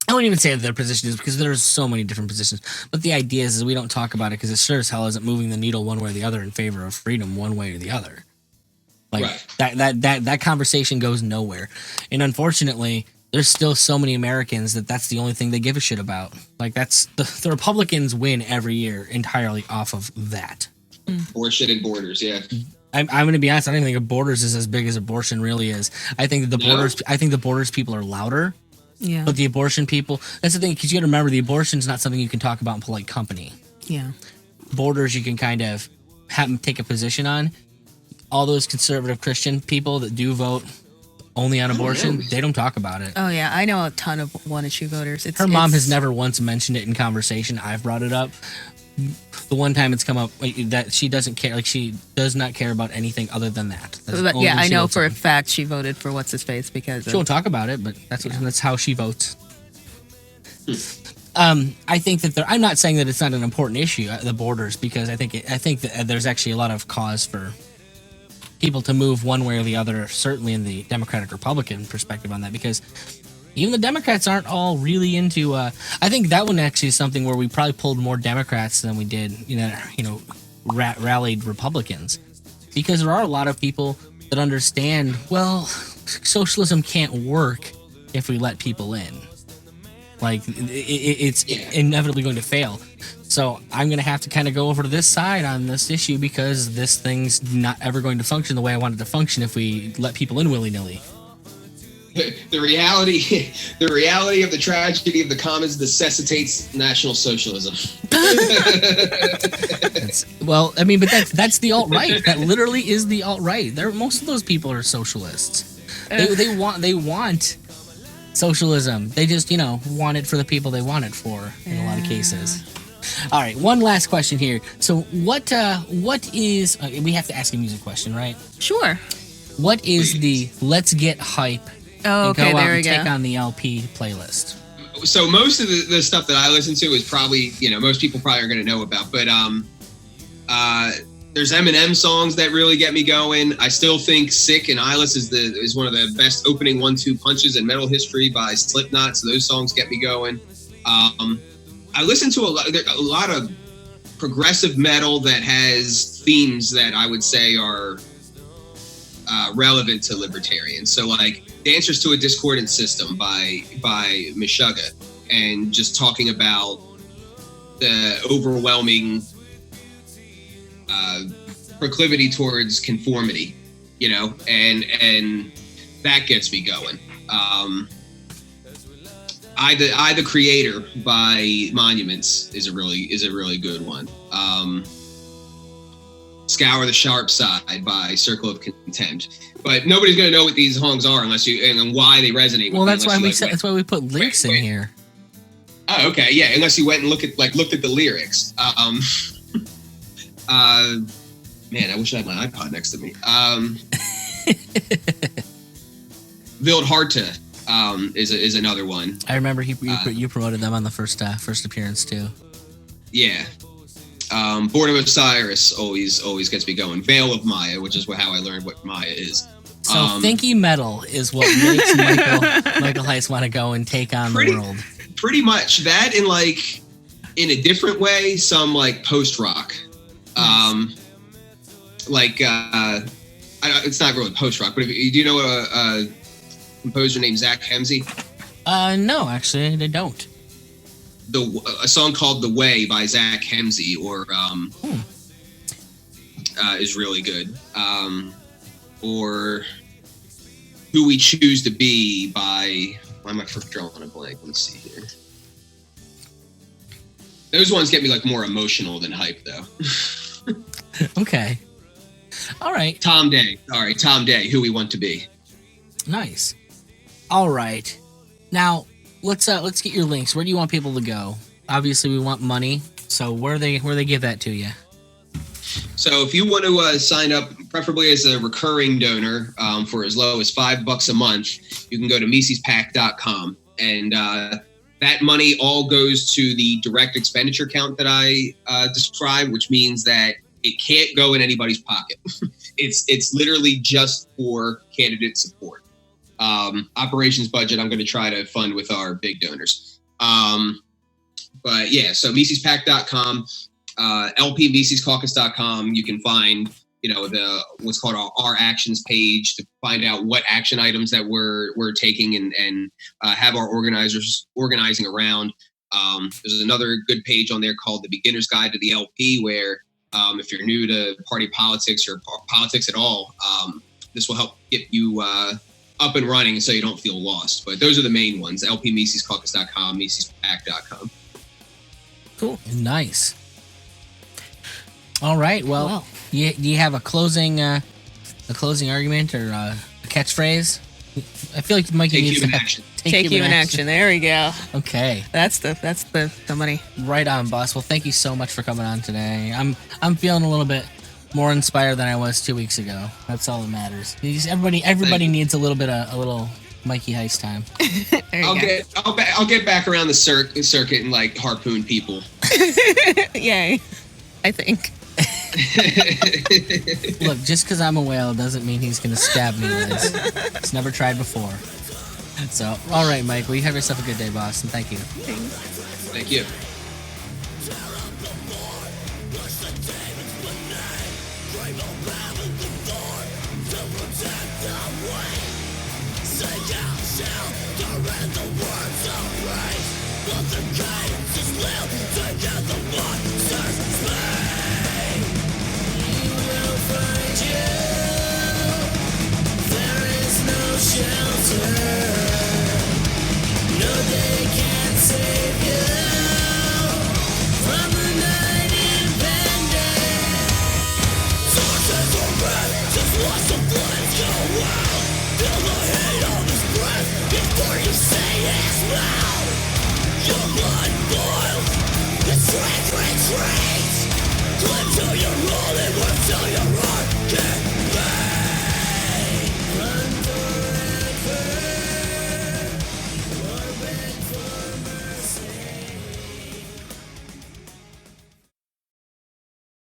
I wouldn't even say that their position is because there's so many different positions. But the idea is we don't talk about it because it sure as hell isn't moving the needle one way or the other in favor of freedom one way or the other. That conversation goes nowhere. And unfortunately, there's still so many Americans that's the only thing they give a shit about. Like the Republicans win every year entirely off of that. Abortion and borders, yeah. I'm going to be honest. I don't even think borders is as big as abortion really is. I think that the borders people are louder. Yeah. But the abortion people, that's the thing, because you got to remember the abortion is not something you can talk about in polite company. Yeah. Borders you can kind of have them take a position on. All those conservative Christian people that do vote only on abortion, they don't talk about it. Oh, yeah. I know a ton of one-issue voters. Her mom has never once mentioned it in conversation. I've brought it up. The one time it's come up that she doesn't care, like she does not care about anything other than that. But yeah, I know for a fact she voted for what's his face because she won't talk about it, but that's how she votes. I think that I'm not saying that it's not an important issue, the borders, because I think that there's actually a lot of cause for people to move one way or the other. Certainly in the Democratic Republican perspective on that, because even the Democrats aren't all really into. I think that one actually is something where we probably pulled more Democrats than we did, rallied Republicans, because there are a lot of people that understand. Well, socialism can't work if we let people in. Like it's inevitably going to fail. So I'm going to have to kind of go over to this side on this issue because this thing's not ever going to function the way I want it to function if we let people in willy-nilly. The reality of the tragedy of the commons necessitates National Socialism. But that's the alt-right. That literally is the alt-right. Most of those people are socialists. They want socialism. They just want it for the people they want it for in a lot of cases. All right, one last question here. So what is we have to ask a music question, right? Sure. What is the Let's Get Hype? Oh, okay, there we go. Take on the LP playlist. So most of the stuff that I listen to is probably, most people probably are going to know about. But there's Eminem songs that really get me going. I still think "Sick" and "Eyeless" is one of the best opening 1-2 punches in metal history by Slipknot. So those songs get me going. I listen to a lot of progressive metal that has themes that I would say are relevant to libertarians. So like Dancers to a Discordant System by Meshuggah, and just talking about the overwhelming proclivity towards conformity, and that gets me going. I the Creator by Monuments is a really good one. Scour the Sharp Side by Circle of Contempt. But nobody's going to know what these songs are and why they resonate. Well, with that's why that's why we put links in here. Oh, okay, yeah. Unless you went and looked at the lyrics. Man, I wish I had my iPod next to me. Wild Harte is another one. I remember you promoted them on the first appearance too. Yeah. Boredom of Cyrus always gets me going. Veil of Maya, which is how I learned what Maya is. So thinky metal is what makes Michael Heiss want to go and take on the world. Pretty much that, in in a different way, some like post rock. Nice. It's not really post rock, but do you know a composer named Zach Hemsey? No, actually, I don't. A song called "The Way" by Zach Hemsey, is really good. Or "Who We Choose to Be" by, why am I drawing a blank? Let me see here. Those ones get me more emotional than hype, though. Okay. All right. Tom Day. "Who We Want to Be." Nice. All right. Now, let's get your links. Where do you want people to go? Obviously, we want money. So where they give that to you? So if you want to sign up, preferably as a recurring donor, for as low as $5 a month, you can go to MisesPack.com, and that money all goes to the direct expenditure account that I described, which means that it can't go in anybody's pocket. It's literally just for candidate support. Operations budget I'm going to try to fund with our big donors. But yeah, so MisesPack.com, LPMisesCaucus.com. You can find, what's called our actions page to find out what action items that we're taking and have our organizers organizing around. There's another good page on there called The Beginner's Guide to the LP, where if you're new to party politics or politics at all, this will help get you up and running so you don't feel lost. But those are the main ones: LPMisesCaucus.com, MisesPack.com. Cool. Nice. All right. Well, do you have a closing argument or a catchphrase? I feel like Mikey needs to action. Take human action. There we go. Okay. That's the money. Right on, boss. Well, thank you so much for coming on today. I'm feeling a little bit more inspired than I was 2 weeks ago. That's all that matters. Everybody needs a little Mikey Heist time. I'll get back around the circuit and harpoon people. Yay! I think. Look, just because I'm a whale doesn't mean he's gonna stab me, Liz. It's never tried before. So, all right, Mike. Well, you have yourself a good day, boss, and thank you. Thank you. Your blood boils, it's red, red, red.